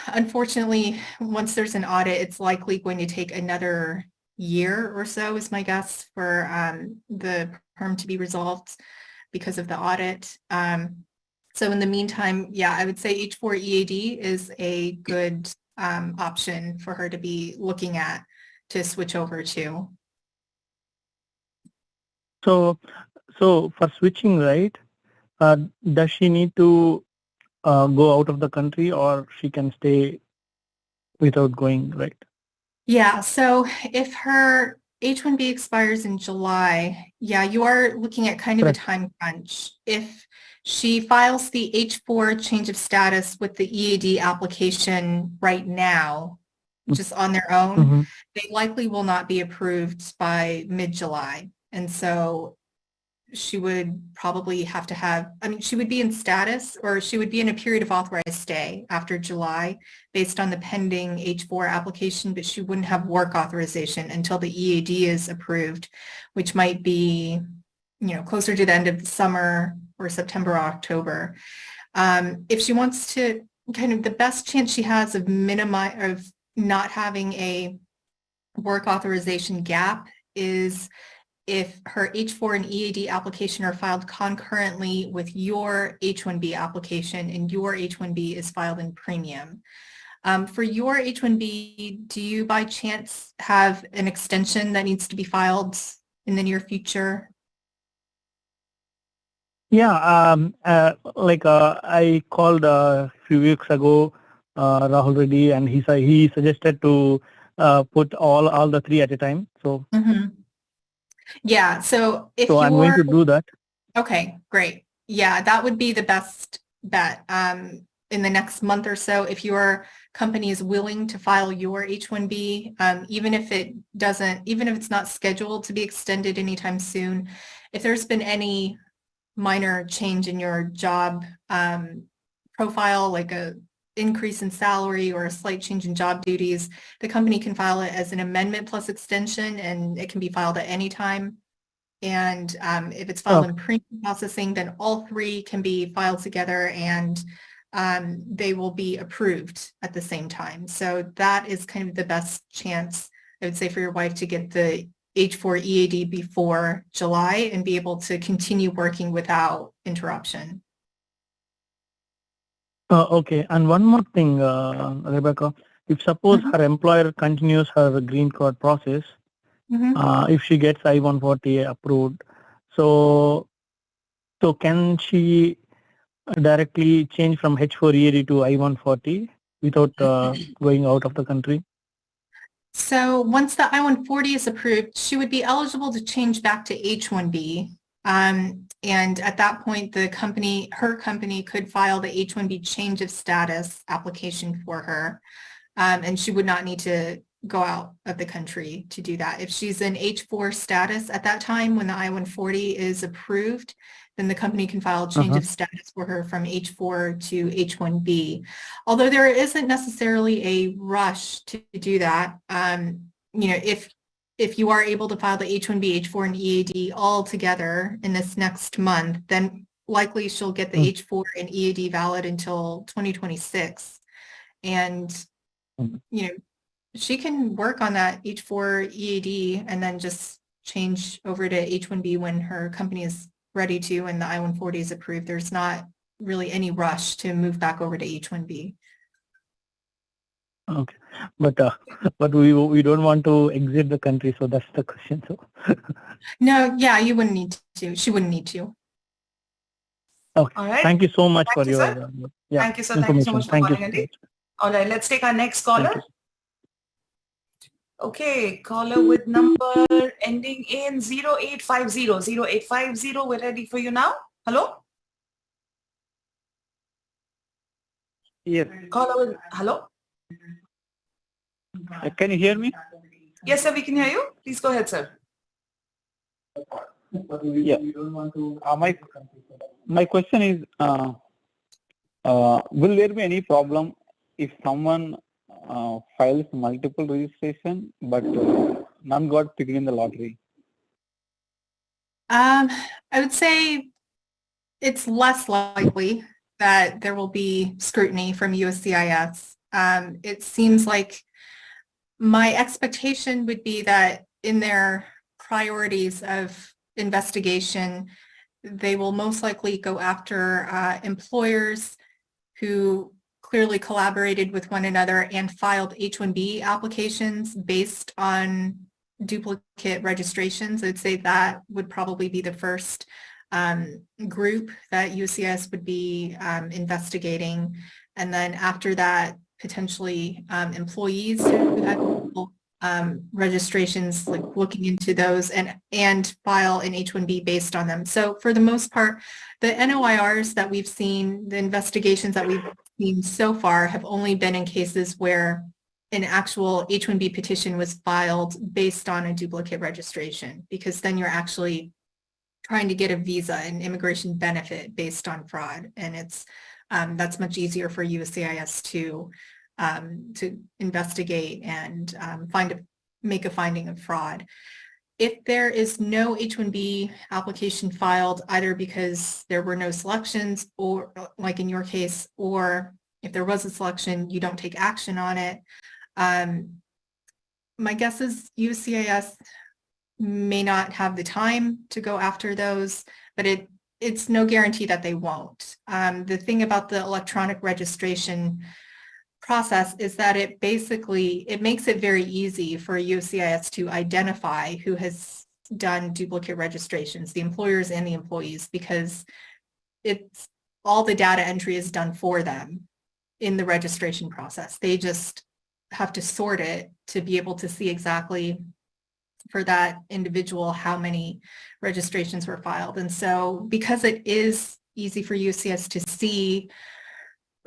unfortunately, once there's an audit, it's likely going to take another year or so, is my guess, for the perm to be resolved because of the audit. So in the meantime, yeah, I would say H-4 EAD is a good option for her to be looking at to switch over to. So for switching, right, does she need to go out of the country, or she can stay without going, right? Yeah, so if her H-1B expires in July, yeah, you are looking at kind of a time crunch. If she files the H-4 change of status with the EAD application right now, just on their own, they likely will not be approved by mid-July. And so she would probably have to have, I mean, she would be in status, or she would be in a period of authorized stay after July based on the pending H-4 application, but she wouldn't have work authorization until the EAD is approved, which might be, closer to the end of the summer or September or October. If she wants to, kind of the best chance she has of not having a work authorization gap is if her H-4 and EAD application are filed concurrently with your H-1B application and your H-1B is filed in premium. For your H-1B, do you by chance have an extension that needs to be filed in the near future? Yeah, I called a few weeks ago Rahul Reddy, and he suggested to put all the 3 at a time. So. Yeah, so if I'm going to do that. Okay, great. Yeah, that would be the best bet. In the next month or so, if your company is willing to file your H-1B, even if it's not scheduled to be extended anytime soon, if there's been any minor change in your job profile, like a increase in salary or a slight change in job duties, the company can file it as an amendment plus extension, and it can be filed at any time. And if it's filed in premium processing, then all three can be filed together, and they will be approved at the same time. So that is kind of the best chance, I would say, for your wife to get the H-4 EAD before July and be able to continue working without interruption. Okay, and one more thing, Rebecca. If suppose her employer continues her green card process, if she gets I-140 approved, so can she directly change from H-4 EAD to I-140 without going out of the country? So once the I-140 is approved, she would be eligible to change back to H-1B. And at that point, her company could file the H-1B change of status application for her. And she would not need to go out of the country to do that. If she's in H-4 status at that time, when the I-140 is approved, then the company can file a change of status for her from H-4 to H-1B. Although there isn't necessarily a rush to do that, if you are able to file the H-1B, H-4, and EAD all together in this next month, then likely she'll get the H-4 and EAD valid until 2026. And, she can work on that H-4 EAD and then just change over to H-1B when her company is ready to and the I-140 is approved. There's not really any rush to move back over to H-1B. Okay, but we don't want to exit the country, so that's the question. So no, yeah, you wouldn't need to. She wouldn't need to. Okay. All right. Thank you so much for you, your sir. Thank you, sir. Thank you so much for calling, Andy. All right, let's take our next caller. Okay, caller with number ending in 0850. 0850, we're ready for you now. Hello? Yes. Caller with, hello? Can you hear me? Yes, sir, we can hear you. Please go ahead, sir. Yeah. My question is, will there be any problem if someone files multiple registration but none got picked in the lottery? I would say it's less likely that there will be scrutiny from USCIS. It seems like my expectation would be that in their priorities of investigation, they will most likely go after employers who clearly collaborated with one another and filed H-1B applications based on duplicate registrations. I'd say that would probably be the first group that USCIS would be investigating. And then after that, potentially employees who have registrations, like looking into those and file an H-1B based on them. So for the most part, the NOIRs that we've seen, the investigations that we've seen so far have only been in cases where an actual H-1B petition was filed based on a duplicate registration, because then you're actually trying to get a visa and immigration benefit based on fraud. And it's that's much easier for USCIS to investigate and make a finding of fraud. If there is no H-1B application filed, either because there were no selections, or like in your case, or if there was a selection, you don't take action on it, my guess is USCIS may not have the time to go after those, but it's no guarantee that they won't. The thing about the electronic registration process is that it makes it very easy for USCIS to identify who has done duplicate registrations, the employers and the employees, because it's all the data entry is done for them in the registration process. They just have to sort it to be able to see exactly for that individual how many registrations were filed. And so because it is easy for USCIS to see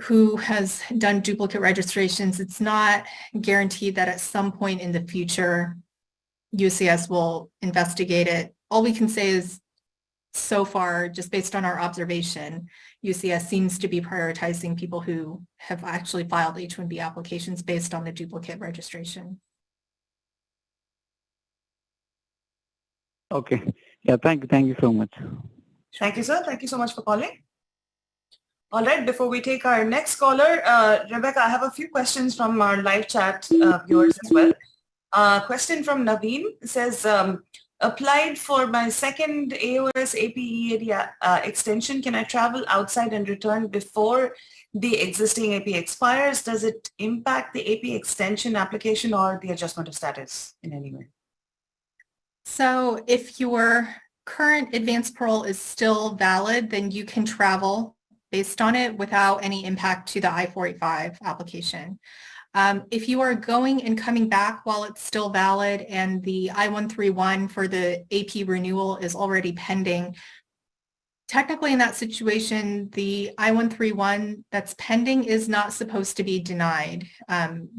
who has done duplicate registrations. It's not guaranteed that at some point in the future, USCIS will investigate it. All we can say is so far, just based on our observation, USCIS seems to be prioritizing people who have actually filed H-1B applications based on the duplicate registration. Okay. Yeah, thank you so much. Thank you, sir. Thank you so much for calling. All right, before we take our next caller, Rebecca, I have a few questions from our live chat viewers as well. Question from Naveen says, applied for my second AOS APEAD extension. Can I travel outside and return before the existing AP expires? Does it impact the AP extension application or the adjustment of status in any way? So if your current advanced parole is still valid, then you can travel based on it without any impact to the I-485 application. If you are going and coming back while it's still valid and the I-131 for the AP renewal is already pending, technically in that situation, the I-131 that's pending is not supposed to be denied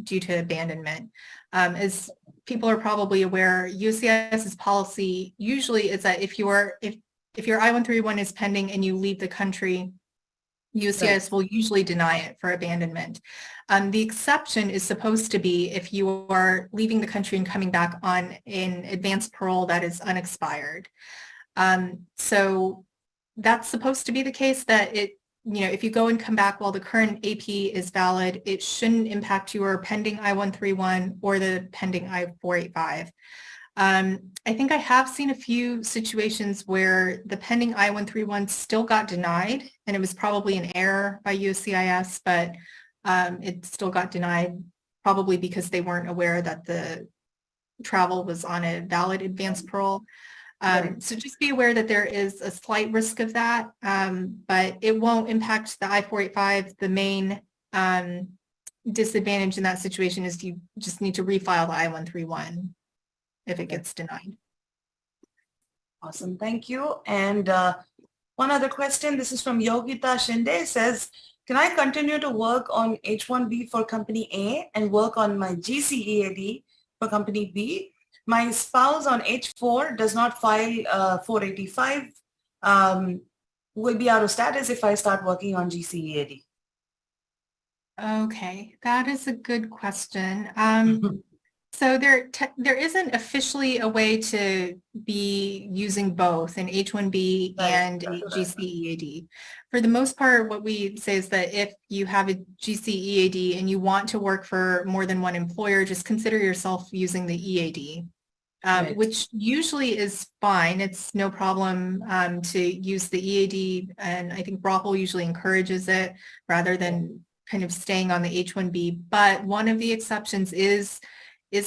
due to abandonment. As people are probably aware, USCIS's policy usually is that if your I-131 is pending and you leave the country, USCIS will usually deny it for abandonment. The exception is supposed to be if you are leaving the country and coming back on an advanced parole that is unexpired. So that's supposed to be the case that if you go and come back while the current AP is valid, it shouldn't impact your pending I-131 or the pending I-485. I think I have seen a few situations where the pending I-131 still got denied, and it was probably an error by USCIS, but it still got denied probably because they weren't aware that the travel was on a valid advanced parole. So just be aware that there is a slight risk of that, but it won't impact the I-485. The main disadvantage in that situation is you just need to refile the I-131 if it gets denied. Awesome, thank you. And one other question, this is from Yogita Shinde, says, can I continue to work on H-1B for company A and work on my GCEAD for company B? My spouse on H4 does not file 485, will be out of status if I start working on GCEAD. Okay, that is a good question. So there isn't officially a way to be using both an H-1B and a GCEAD. For the most part, what we say is that if you have a GCEAD and you want to work for more than one employer, just consider yourself using the EAD, which usually is fine. It's no problem to use the EAD, and I think Brothel usually encourages it rather than kind of staying on the H-1B. But one of the exceptions is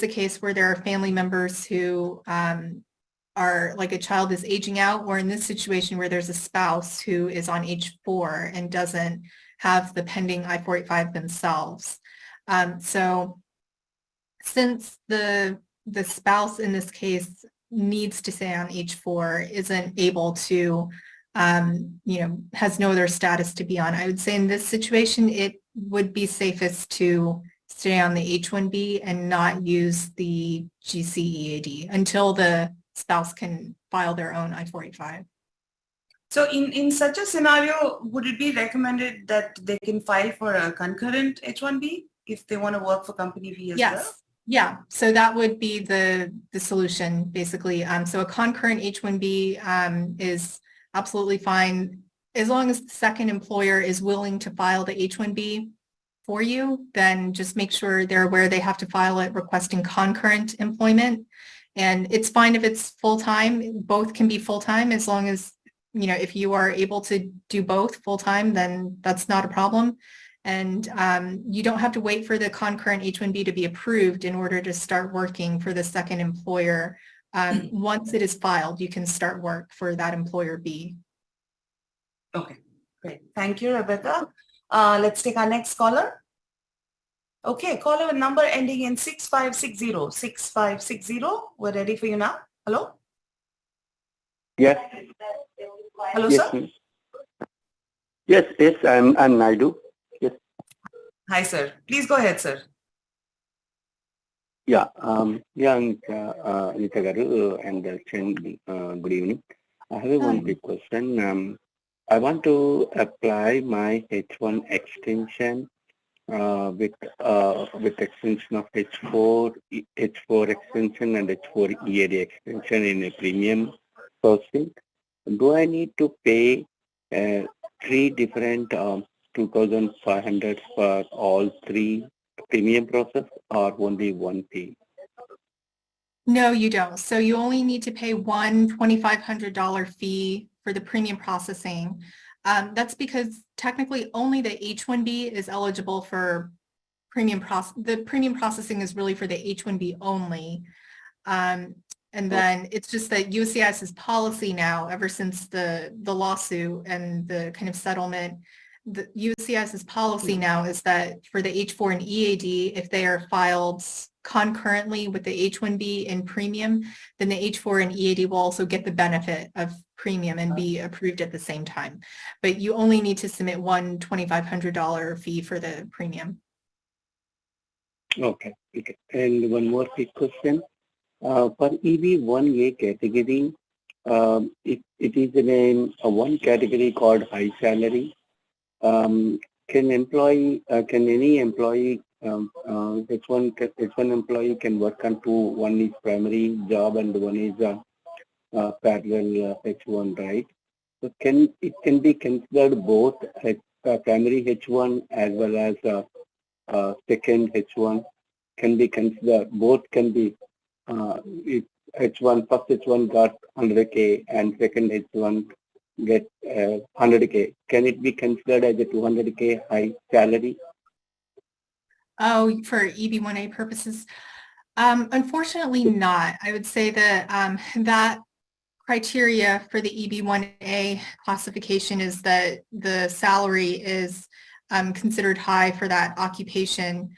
a case where there are family members who are like a child is aging out, or in this situation where there's a spouse who is on H4 and doesn't have the pending I-485 themselves. So since the spouse in this case needs to stay on H4, isn't able to, has no other status to be on, I would say in this situation, it would be safest to stay on the H-1B and not use the GCEAD until the spouse can file their own I-485. So in such a scenario, would it be recommended that they can file for a concurrent H-1B if they want to work for company B as well? Yeah, so that would be the solution basically. So a concurrent H-1B is absolutely fine as long as the second employer is willing to file the H-1B for you. Then just make sure they're aware they have to file it requesting concurrent employment. And it's fine if it's full-time. Both can be full-time as long as, if you are able to do both full-time, then that's not a problem. And you don't have to wait for the concurrent H-1B to be approved in order to start working for the second employer. Once it is filed, you can start work for that employer B. Okay, great. Thank you, Rebecca. Let's take our next caller. Okay, caller with number ending in 6560. 6560, we're ready for you now. Hello? Yes. Hello, Yes, sir? miss. Yes, I'm Naidu. Yes. Hi, sir. Please go ahead, sir. Anita Garu and good evening. I have one quick question. I want to apply my H1 extension with extension of H4 extension and H4 EAD extension in a premium processing. Do I need to pay 3 different 2,500 for all 3 premium process or only one fee? No, you don't. So you only need to pay one $2,500 fee for the premium processing. That's because technically only the H-1B is eligible for premium the premium processing is really for the H-1B only. And then it's just that USCIS's policy now, ever since the lawsuit and the kind of settlement, the USCIS's policy now is that for the H4 and EAD, if they are filed concurrently with the H-1B in premium, then the H4 and EAD will also get the benefit of premium and be approved at the same time. But you only need to submit one $2,500 fee for the premium. Okay. And one more quick question. For EB1A category, it is in one category called high salary. Can any employee, H1 employee can work on two, one is primary job and one is parallel H1, right? So it can be considered both primary H1 as well as second H1 can be considered, both can be, if H1, first H1 got 100K and second H1 get 100K. Can it be considered as a 200K high salary? Oh, for EB1A purposes? Unfortunately not. I would say that that criteria for the EB1A classification is that the salary is considered high for that occupation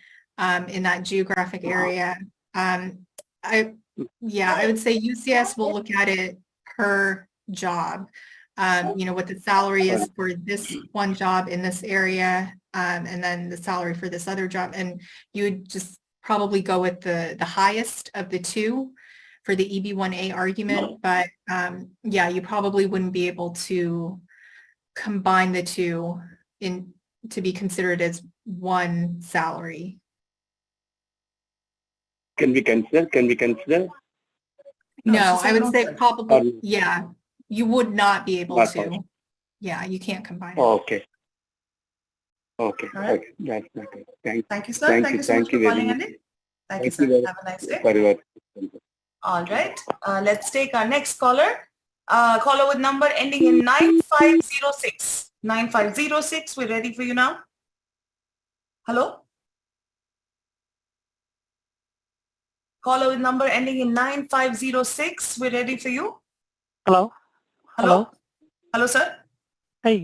in that geographic area. I would say UCS will look at it per job. What the salary is for this one job in this area, and then the salary for this other job. And you would just probably go with the highest of the two for the EB1A argument. But you probably wouldn't be able to combine the two to be considered as one salary. Can we consider? No, I would say probably, you would not be able to. Yeah, you can't combine it. Okay. All right. Okay. That's okay. Thank you, sir. Thank you so much for calling in. Thank you, sir. Have a nice day. All right. Let's take our next caller. Caller with number ending in 9506. 9506. We're ready for you now. Hello? Caller with number ending in 9506. We're ready for you. Hello. Hello, sir. Hey,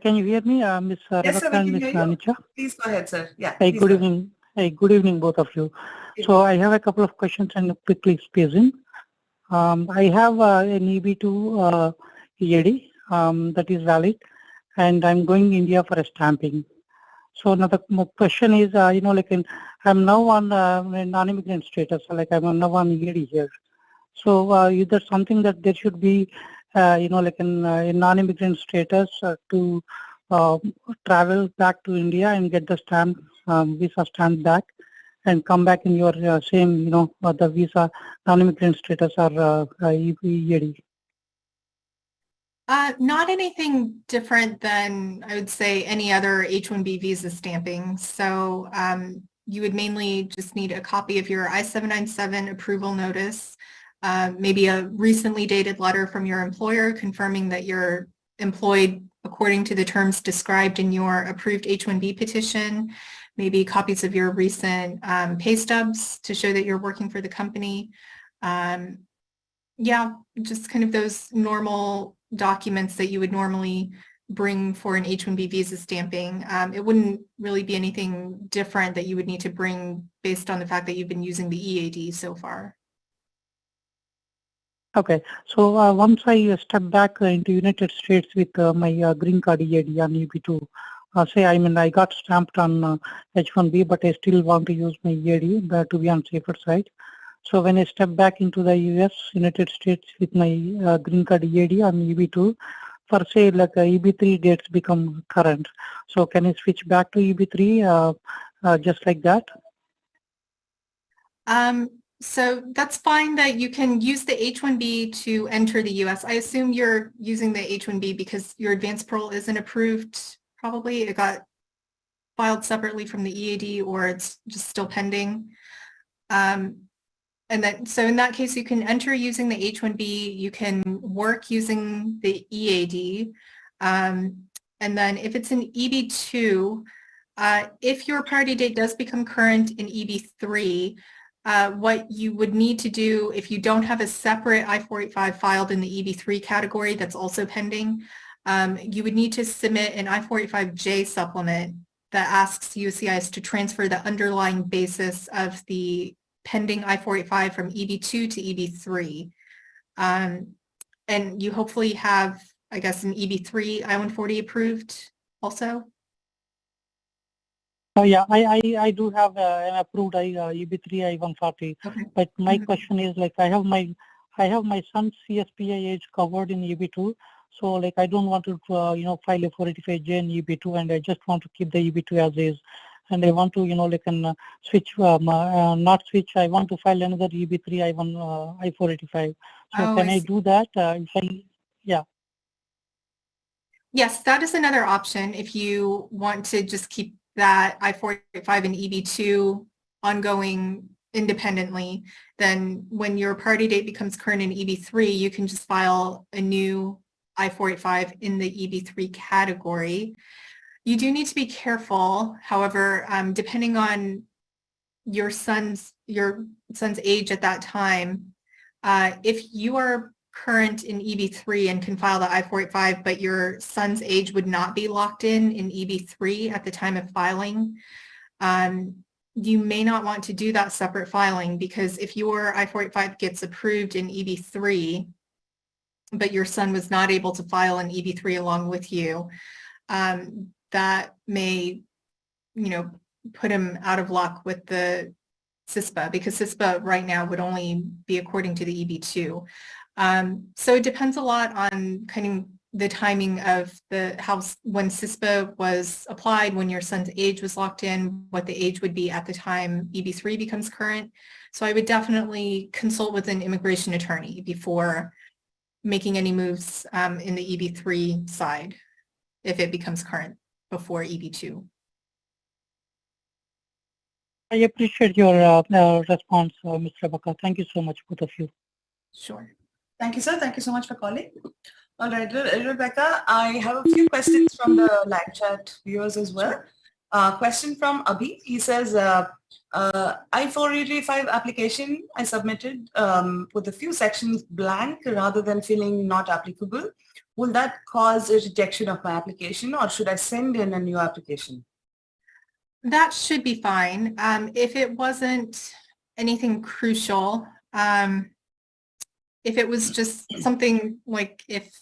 can you hear me, Ms. Yes, sir, we can Ms. hear you. Anicha? Please go ahead, sir. Yeah. Hey, please good go evening. Hey, good evening, both of you. So I have a couple of questions and quickly space in. I have an EB2 EAD that is valid, and I'm going India for a stamping. So now the question is, I'm now on a non-immigrant status, so I'm now on EAD here. So is there something that there should be, in non-immigrant status to travel back to India and get the stamp, visa stamp back and come back in your same, the visa non-immigrant status or EAD? Not anything different than, I would say, any other H-1B visa stamping. So you would mainly just need a copy of your I-797 approval notice, maybe a recently dated letter from your employer confirming that you're employed according to the terms described in your approved H-1B petition, maybe copies of your recent pay stubs to show that you're working for the company. Just kind of those normal documents that you would normally bring for an H-1B visa stamping. It wouldn't really be anything different that you would need to bring based on the fact that you've been using the EAD so far. Okay. So once I step back into United States with my green card EAD on EB2, say I got stamped on H1B, but I still want to use my EAD to be on safer side. So when I step back into the US, United States with my green card EAD on EB2, for say like EB3 dates become current. So can I switch back to EB3 just like that? So that's fine that you can use the H-1B to enter the US. I assume you're using the H-1B because your advanced parole isn't approved, probably. It got filed separately from the EAD or it's just still pending. So in that case, you can enter using the H-1B, you can work using the EAD. And then if it's an EB2, if your priority date does become current in EB3, what you would need to do if you don't have a separate I-485 filed in the EB3 category that's also pending, you would need to submit an I-485J supplement that asks USCIS to transfer the underlying basis of the pending I-485 from EB2 to EB3. And you hopefully have, I guess, an EB3 I-140 approved also? Oh yeah, I do have an approved EB3 I-140, okay. But my question is like I have my son's CSPI age covered in EB2, so like I don't want to file a 485J in EB2, and I just want to keep the EB2 as is, and I want to switch not switch. I want to file another EB3 I-485. So can I do that? Yeah. Yes, that is another option if you want to just keep that I-485 and EB2 ongoing independently. Then when your priority date becomes current in EB3, you can just file a new I-485 in the EB3 category. You do need to be careful, however, depending on your son's age at that time, if you are current in EB3 and can file the I-485, but your son's age would not be locked in EB3 at the time of filing, you may not want to do that separate filing, because if your I-485 gets approved in EB3, but your son was not able to file an EB3 along with you, that may, put him out of luck with the CISPA, because CISPA right now would only be according to the EB2. So it depends a lot on kind of the timing of when CISPA was applied, when your son's age was locked in, what the age would be at the time EB3 becomes current. So I would definitely consult with an immigration attorney before making any moves in the EB3 side, if it becomes current before EB2. I appreciate your response, Ms. Rebecca. Thank you so much, both of you. Sure. Thank you, sir. Thank you so much for calling. All right, Rebecca, I have a few questions from the live chat viewers as well. Question from Abhi. He says, I-485 application I submitted with a few sections blank rather than filling not applicable. Will that cause a rejection of my application, or should I send in a new application? That should be fine. If it wasn't anything crucial, if it was just something like if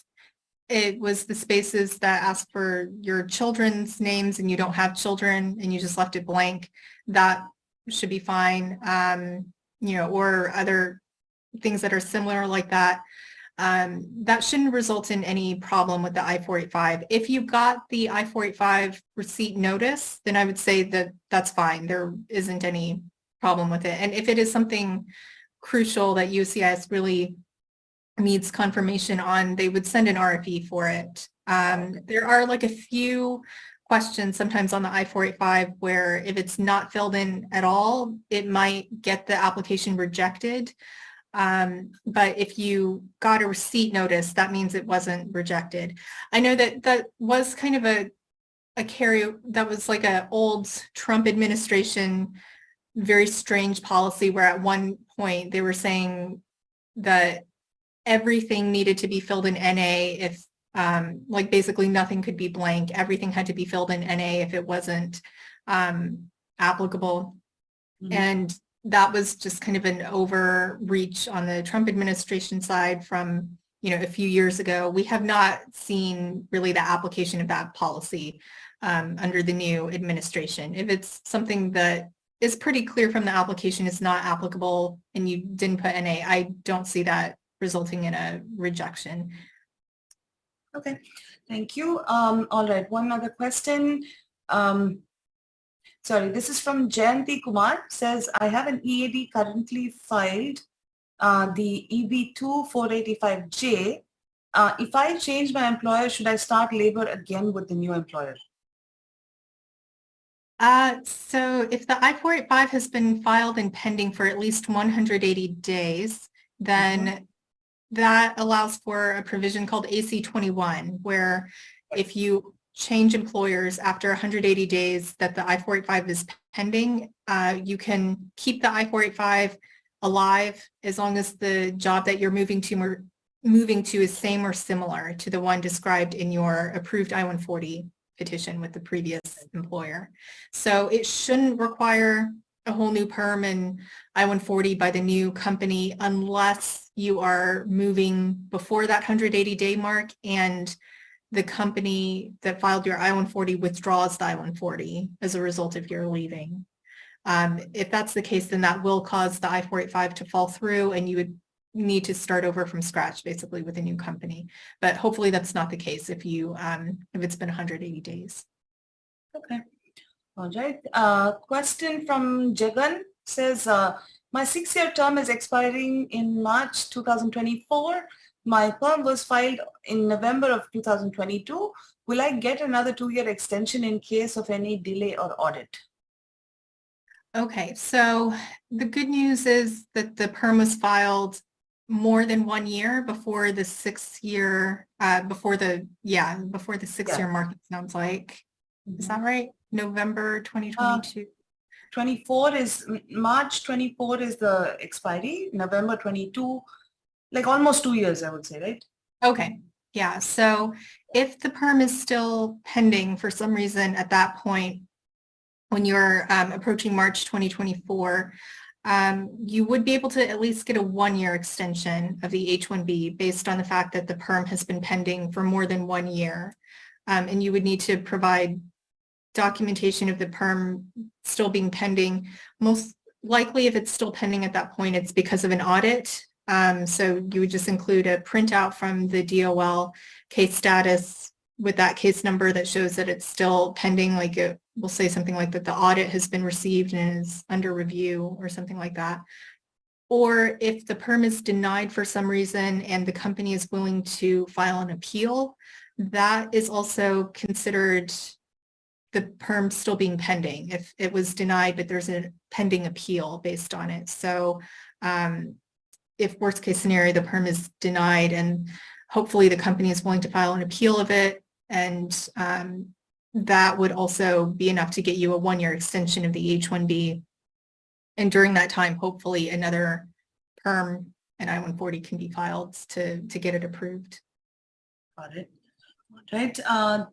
it was the spaces that ask for your children's names and you don't have children and you just left it blank, that should be fine. Or other things that are similar like that. That shouldn't result in any problem with the I-485. If you got the I-485 receipt notice, then I would say that that's fine. There isn't any problem with it. And if it is something crucial that USCIS really needs confirmation on, they would send an RFE for it. There are like a few questions sometimes on the I-485 where if it's not filled in at all, it might get the application rejected. But if you got a receipt notice, that means it wasn't rejected. I know that was kind of a that was like an old Trump administration, very strange policy where at one point they were saying that everything needed to be filled in NA if like basically nothing could be blank. Everything had to be filled in NA if it wasn't applicable. Mm-hmm. And that was just kind of an overreach on the Trump administration side from, a few years ago. We have not seen really the application of that policy under the new administration. If it's something that is pretty clear from the application is not applicable and you didn't put NA, I don't see that resulting in a rejection. Okay, thank you. All right, one other question. Sorry, this is from Jayanti Kumar, says, I have an EAD currently filed, the EB2 485J. If I change my employer, should I start labor again with the new employer? So if the I-485 has been filed and pending for at least 180 days, then that allows for a provision called AC-21, where if you change employers after 180 days that the I-485 is pending, you can keep the I-485 alive as long as the job that you're moving to is same or similar to the one described in your approved I-140 petition with the previous employer. So it shouldn't require a whole new perm and I-140 by the new company unless you are moving before that 180-day mark and the company that filed your I-140 withdraws the I-140 as a result of your leaving. If that's the case, then that will cause the I-485 to fall through and you would need to start over from scratch basically with a new company. But hopefully that's not the case if you if it's been 180 days. Okay. All right. Question from Jagan says, my 6-year term is expiring in March 2024. My perm was filed in November of 2022. Will I get another 2-year extension in case of any delay or audit? Okay, so the good news is that the perm was filed more than 1 year before the 6-year, before the 6-year mark, it sounds like. Is that right? November 2022. 24 is, March 24 is the expiry, November 22, like almost 2 years, I would say, right? Okay, yeah, so if the perm is still pending for some reason at that point, when you're approaching March 2024, you would be able to at least get a 1-year extension of the H-1B based on the fact that the perm has been pending for more than 1 year. And you would need to provide documentation of the perm still being pending. Most likely, if it's still pending at that point, it's because of an audit. So you would just include a printout from the DOL case status with that case number that shows that it's still pending, like it will say something like that the audit has been received and is under review or something like that. Or if the perm is denied for some reason and the company is willing to file an appeal, that is also considered the perm still being pending if it was denied, but there's a pending appeal based on it. So if worst case scenario, the perm is denied and hopefully the company is willing to file an appeal of it, and that would also be enough to get you a 1-year extension of the H-1B. And during that time, hopefully another perm and I-140 can be filed to get it approved. Got it. All right.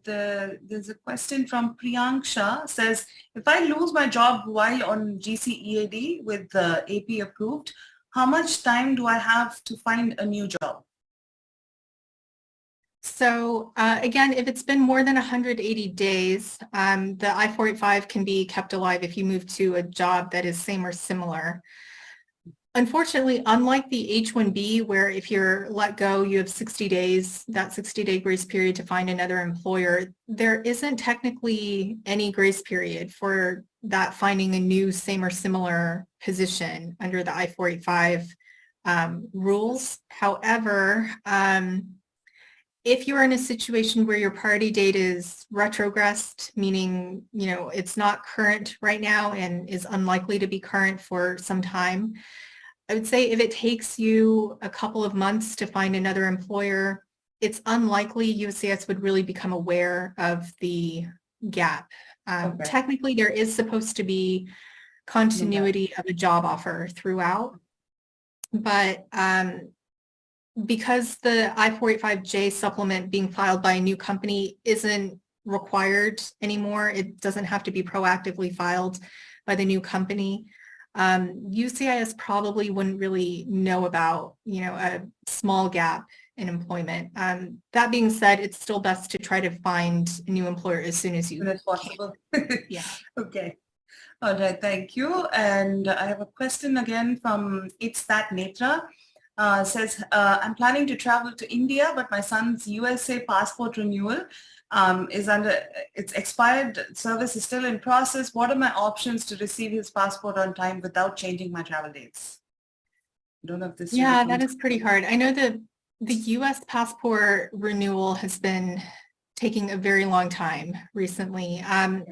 There's a question from Priyank Shah, says, if I lose my job while on GCEAD with the AP approved, how much time do I have to find a new job? So again, if it's been more than 180 days, the I-485 can be kept alive if you move to a job that is same or similar. Unfortunately, unlike the H-1B, where if you're let go, you have 60 days, that 60-day grace period to find another employer, there isn't technically any grace period for that finding a new same or similar position under the I-485 rules. However, if you're in a situation where your priority date is retrogressed, meaning, it's not current right now and is unlikely to be current for some time, I would say if it takes you a couple of months to find another employer, it's unlikely USCIS would really become aware of the gap. Technically, there is supposed to be continuity of a job offer throughout, but because the I-485J supplement being filed by a new company isn't required anymore, it doesn't have to be proactively filed by the new company, UCIS probably wouldn't really know about, a small gap in employment. That being said, it's still best to try to find a new employer as soon as you As possible. Yeah. Okay. All right. Thank you. And I have a question again from It's That Netra. Says, I'm planning to travel to India, but my son's USA passport renewal is under its expired service is still in process. What are my options to receive his passport on time without changing my travel dates? I don't know if this. Yeah, that is pretty hard. I know the US passport renewal has been taking a very long time recently. I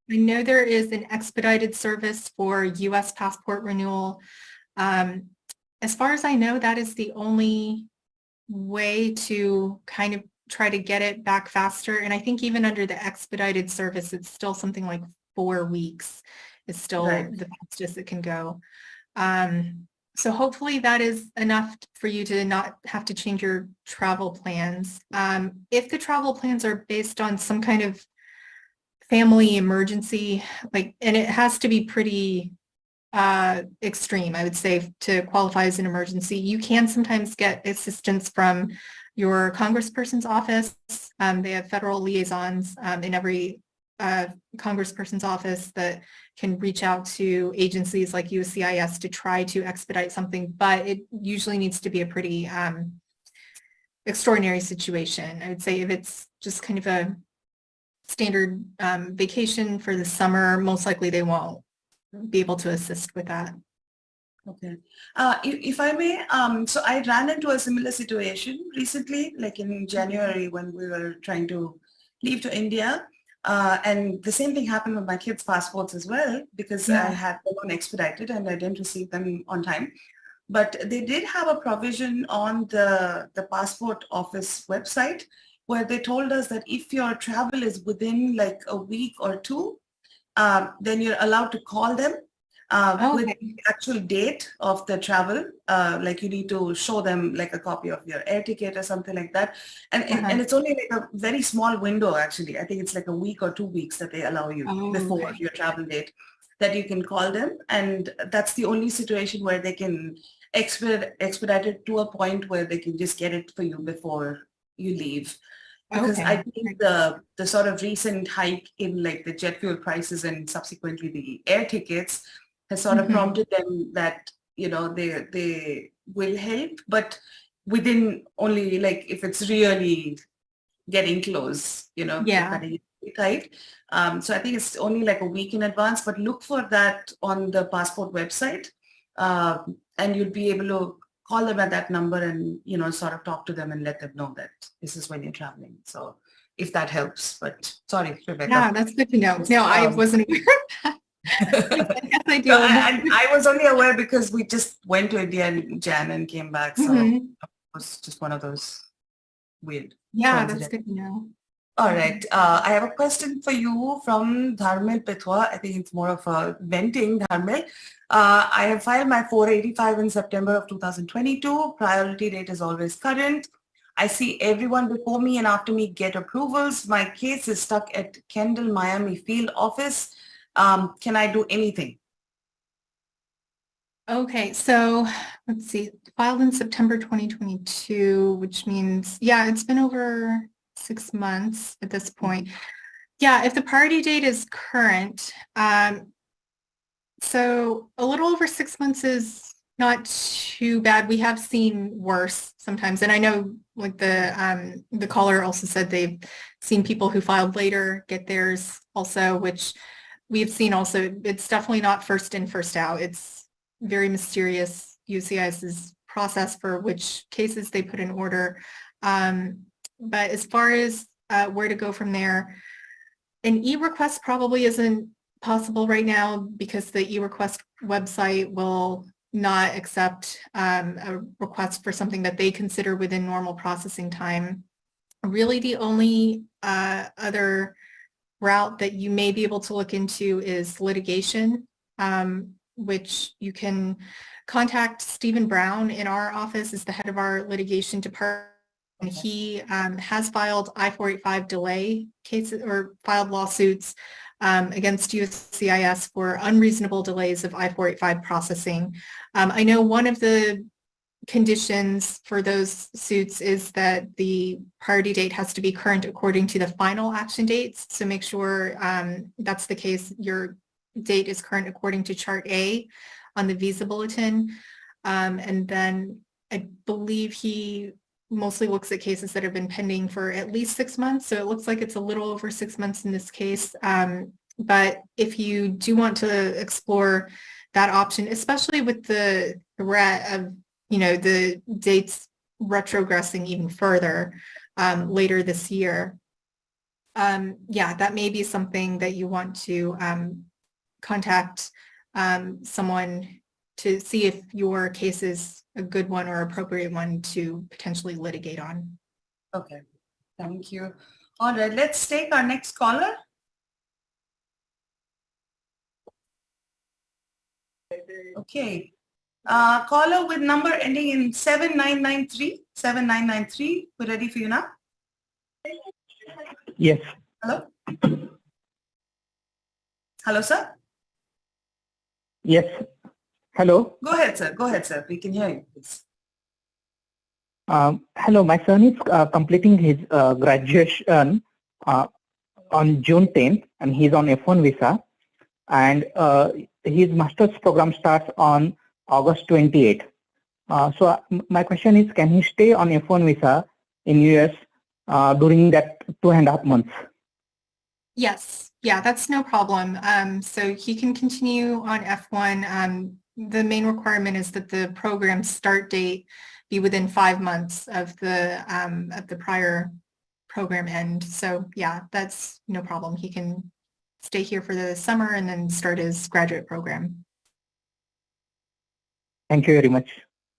know there is an expedited service for US passport renewal. As far as I know, that is the only way to kind of try to get it back faster. And I think even under the expedited service, it's still something like 4 weeks is still the fastest it can go. So hopefully that is enough for you to not have to change your travel plans. If the travel plans are based on some kind of family emergency, and it has to be pretty extreme, I would say, to qualify as an emergency, you can sometimes get assistance from your congressperson's office. They have federal liaisons in every congressperson's office that can reach out to agencies like USCIS to try to expedite something, but it usually needs to be a pretty extraordinary situation. I would say if it's just kind of a standard vacation for the summer, most likely they won't be able to assist with that. Okay. If I may, so I ran into a similar situation recently, like in January when we were trying to leave to India. And the same thing happened with my kids' passports as well, because I had them on expedited and I didn't receive them on time. But they did have a provision on the passport office website where they told us that if your travel is within like a week or two, then you're allowed to call them with the actual date of the travel. Like you need to show them like a copy of your air ticket or something like that. And it's only like a very small window actually. I think it's like a week or 2 weeks that they allow you before your travel date that you can call them. And that's the only situation where they can expedite it to a point where they can just get it for you before you leave. Because I think the sort of recent hike in like the jet fuel prices and subsequently the air tickets has sort of prompted them that, they will help, but within only like if it's really getting close, cutting it tight. So I think it's only like a week in advance, but look for that on the passport website and you'll be able to call them at that number and, sort of talk to them and let them know that this is when you're traveling. So if that helps, but sorry, Rebecca. Yeah, that's good to know. No, I wasn't aware of that. Yes, I do. I was only aware because we just went to India in Jan and came back. So it was just one of those weird. Yeah, that's good to know. All right. I have a question for you from Dharmil Petwa. I think it's more of a venting, Dharmil. I have filed my 485 in September of 2022. Priority date is always current. I see everyone before me and after me get approvals. My case is stuck at Kendall, Miami field office. Can I do anything? Okay, so let's see. Filed in September 2022, which means, it's been over 6 months at this point. Yeah, if the priority date is current, so a little over 6 months is not too bad. We have seen worse sometimes, and I know like the caller also said they've seen people who filed later get theirs also, which we've seen also. It's definitely not first in, first out. It's very mysterious, USCIS's process for which cases they put in order. But as far as where to go from there, an e-request probably isn't possible right now because the e-request website will not accept a request for something that they consider within normal processing time. Really, the only other route that you may be able to look into is litigation, which you can contact Stephen Brown in our office, is the head of our litigation department. He has filed I-485 delay cases or filed lawsuits against USCIS for unreasonable delays of I-485 processing. I know one of the conditions for those suits is that the priority date has to be current according to the final action dates. So make sure that's the case. Your date is current according to Chart A on the visa bulletin. And then I believe he mostly looks at cases that have been pending for at least 6 months. So it looks like it's a little over 6 months in this case. But if you do want to explore that option, especially with the threat of the dates retrogressing even further later this year. Yeah, that may be something that you want to contact someone to see if your case is a good one or appropriate one to potentially litigate on. Okay, thank you. All right, let's take our next caller. Okay. Caller with number ending in 7993. 7993. We're ready for you now. Yes. Hello? Hello, sir? Yes. Hello. Go ahead, sir. Go ahead, sir. We can hear you, please. Hello. My son is completing his graduation on June 10th, and he's on F1 visa. And his master's program starts on August 28th. So my question is, can he stay on F1 visa in US during that 2.5 months? Yes, yeah, that's no problem. So he can continue on F1. The main requirement is that the program start date be within 5 months of the prior program end. So yeah, that's no problem. He can stay here for the summer and then start his graduate program. Thank you very much.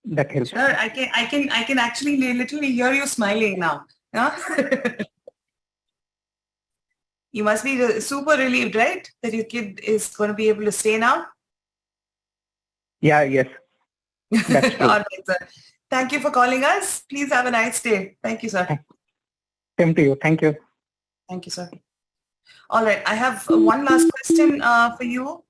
That helps. Sure, I can actually literally hear you smiling now. Yeah? You must be super relieved, right? That your kid is going to be able to stay now? Yeah, yes. That's true. All right, sir. Thank you for calling us. Please have a nice day. Thank you, sir. Same to you. Thank you. Thank you, sir. All right, I have one last question for you.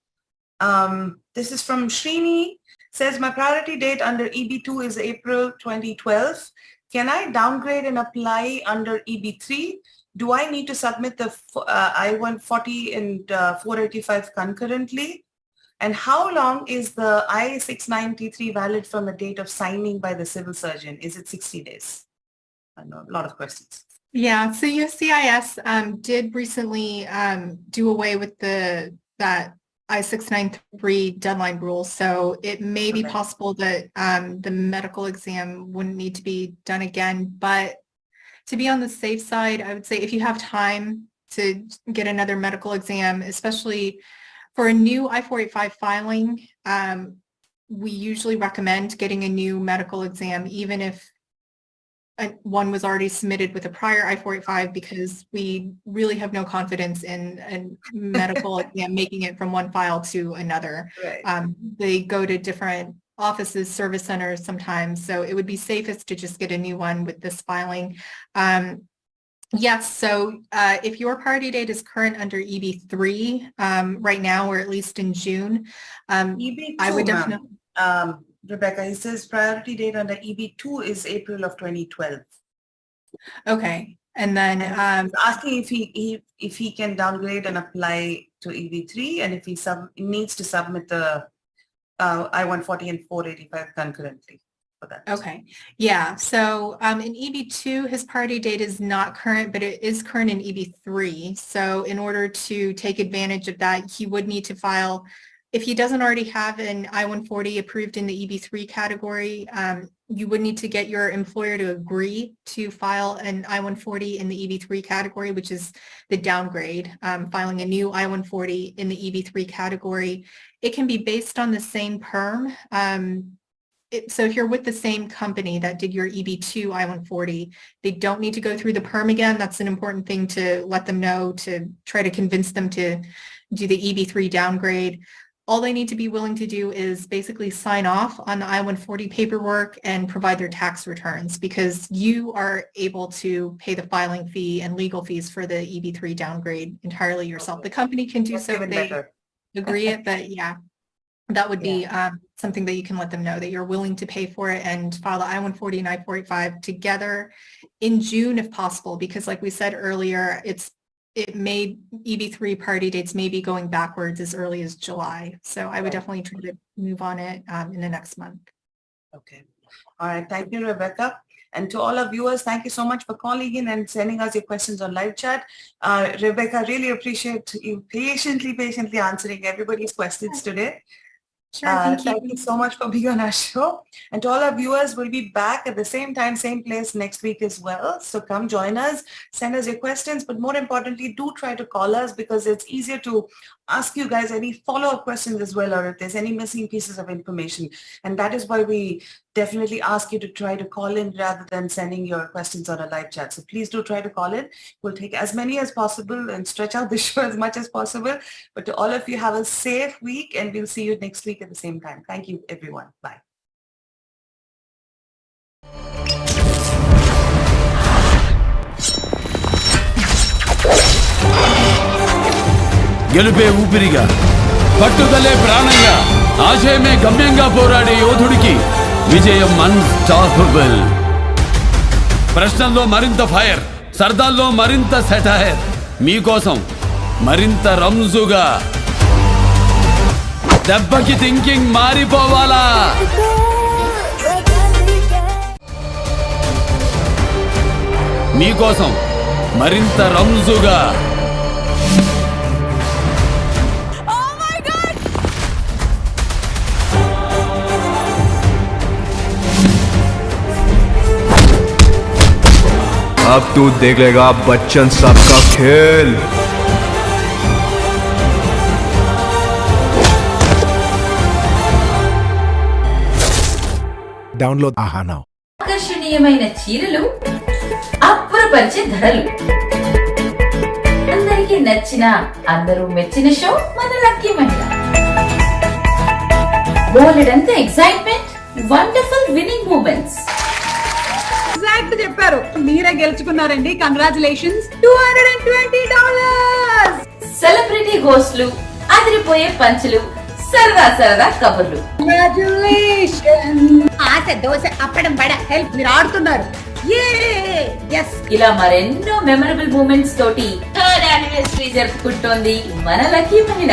This is from Srini. Says my priority date under EB2 is April 2012. Can I downgrade and apply under EB3? Do I need to submit the I-140 and 485 concurrently? And how long is the I-693 valid from the date of signing by the civil surgeon? Is it 60 days? I know, a lot of questions. Yeah, so USCIS did recently do away with that I-693 deadline rule. So it may be possible that the medical exam wouldn't need to be done again. But to be on the safe side, I would say if you have time to get another medical exam, especially for a new I-485 filing, we usually recommend getting a new medical exam, even if one was already submitted with a prior I-485, because we really have no confidence in a medical exam making it from one file to another. Right. They go to different offices, service centers sometimes, so it would be safest to just get a new one with this filing. Yes, so if your priority date is current under EB3 right now, or at least in June, EB2, I would definitely... Rebecca, he says priority date under EB2 is April of 2012. Okay, and then asking if he can downgrade and apply to EB3, and if he needs to submit the I-140 and 485 concurrently for that. Okay, yeah. So in EB2, his priority date is not current, but it is current in EB3. So in order to take advantage of that, he would need to file. If he doesn't already have an I-140 approved in the EB3 category, you would need to get your employer to agree to file an I-140 in the EB3 category, which is the downgrade, filing a new I-140 in the EB3 category. It can be based on the same perm. So if you're with the same company that did your EB2 I-140, they don't need to go through the perm again. That's an important thing to let them know, to try to convince them to do the EB3 downgrade. all they need to be willing to do is basically sign off on the I-140 paperwork and provide their tax returns, because you are able to pay the filing fee and legal fees for the EB3 downgrade entirely yourself. The company can do so if they agree it, but yeah, that would be something that you can let them know that you're willing to pay for it and file the I-140 and I-45 together in June if possible, because like we said earlier, EB3 priority dates may be going backwards as early as July. So I would definitely try to move on it in the next month. Okay. All right. Thank you, Rebecca. And to all our viewers, thank you so much for calling in and sending us your questions on live chat. Rebecca, really appreciate you patiently answering everybody's questions today. Sure, thank you so much for being on our show. And to all our viewers, we'll be back at the same time, same place next week as well. So come join us, send us your questions, but more importantly, do try to call us, because it's easier to ask you guys any follow-up questions as well, or if there's any missing pieces of information. And that is why we definitely ask you to try to call in rather than sending your questions on a live chat. So please do try to call in. We'll take as many as possible and stretch out the show as much as possible. But to all of you, have a safe week, and we'll see you next week at the same time. Thank you, everyone. Bye. గెలుపే ఊపిరిగా, పట్టుదలే ప్రాణంగా, ఆశయమే గమ్యంగా పోరాడే యోధుడికి విజయం unstoppable. ప్రశ్నల్లో మరింత fire, సరదాల్లో మరింత satire, మీకోసం మరింత రంజుగా. దెబ్బకి థింకింగ్ మారిపోవాలా? మీకోసం మరింత రంజుగా. अब तू देख लेगा बच्चन साहब का खेल. Download AHA now. ఆకర్షణీయమైన చీరలు, అబ్బురపరిచే ధరలు, అందరికీ నచ్చిన, అందరూ మెచ్చిన షో మన లక్కీ మహిళ. బోలెడంత excitement, wonderful winning moments. Exact చెప్పారు, మీరే గెలుచుకున్నారండి. కంగ్రాచులేషన్స్, $220. సెలబ్రిటీ హోస్టులు, అదిరిపోయే పంచులు, సరదా కబుర్లు. ఆశ దోశ అప్పడం బడ హెల్ప్ మీరు ఆడుతున్నారు. ఇలా మరెన్నో మెమరబుల్ మూమెంట్స్ తోటి 3rd యానివర్సరీ జరుపుకుంటోంది మన లక్కీ మహిళ.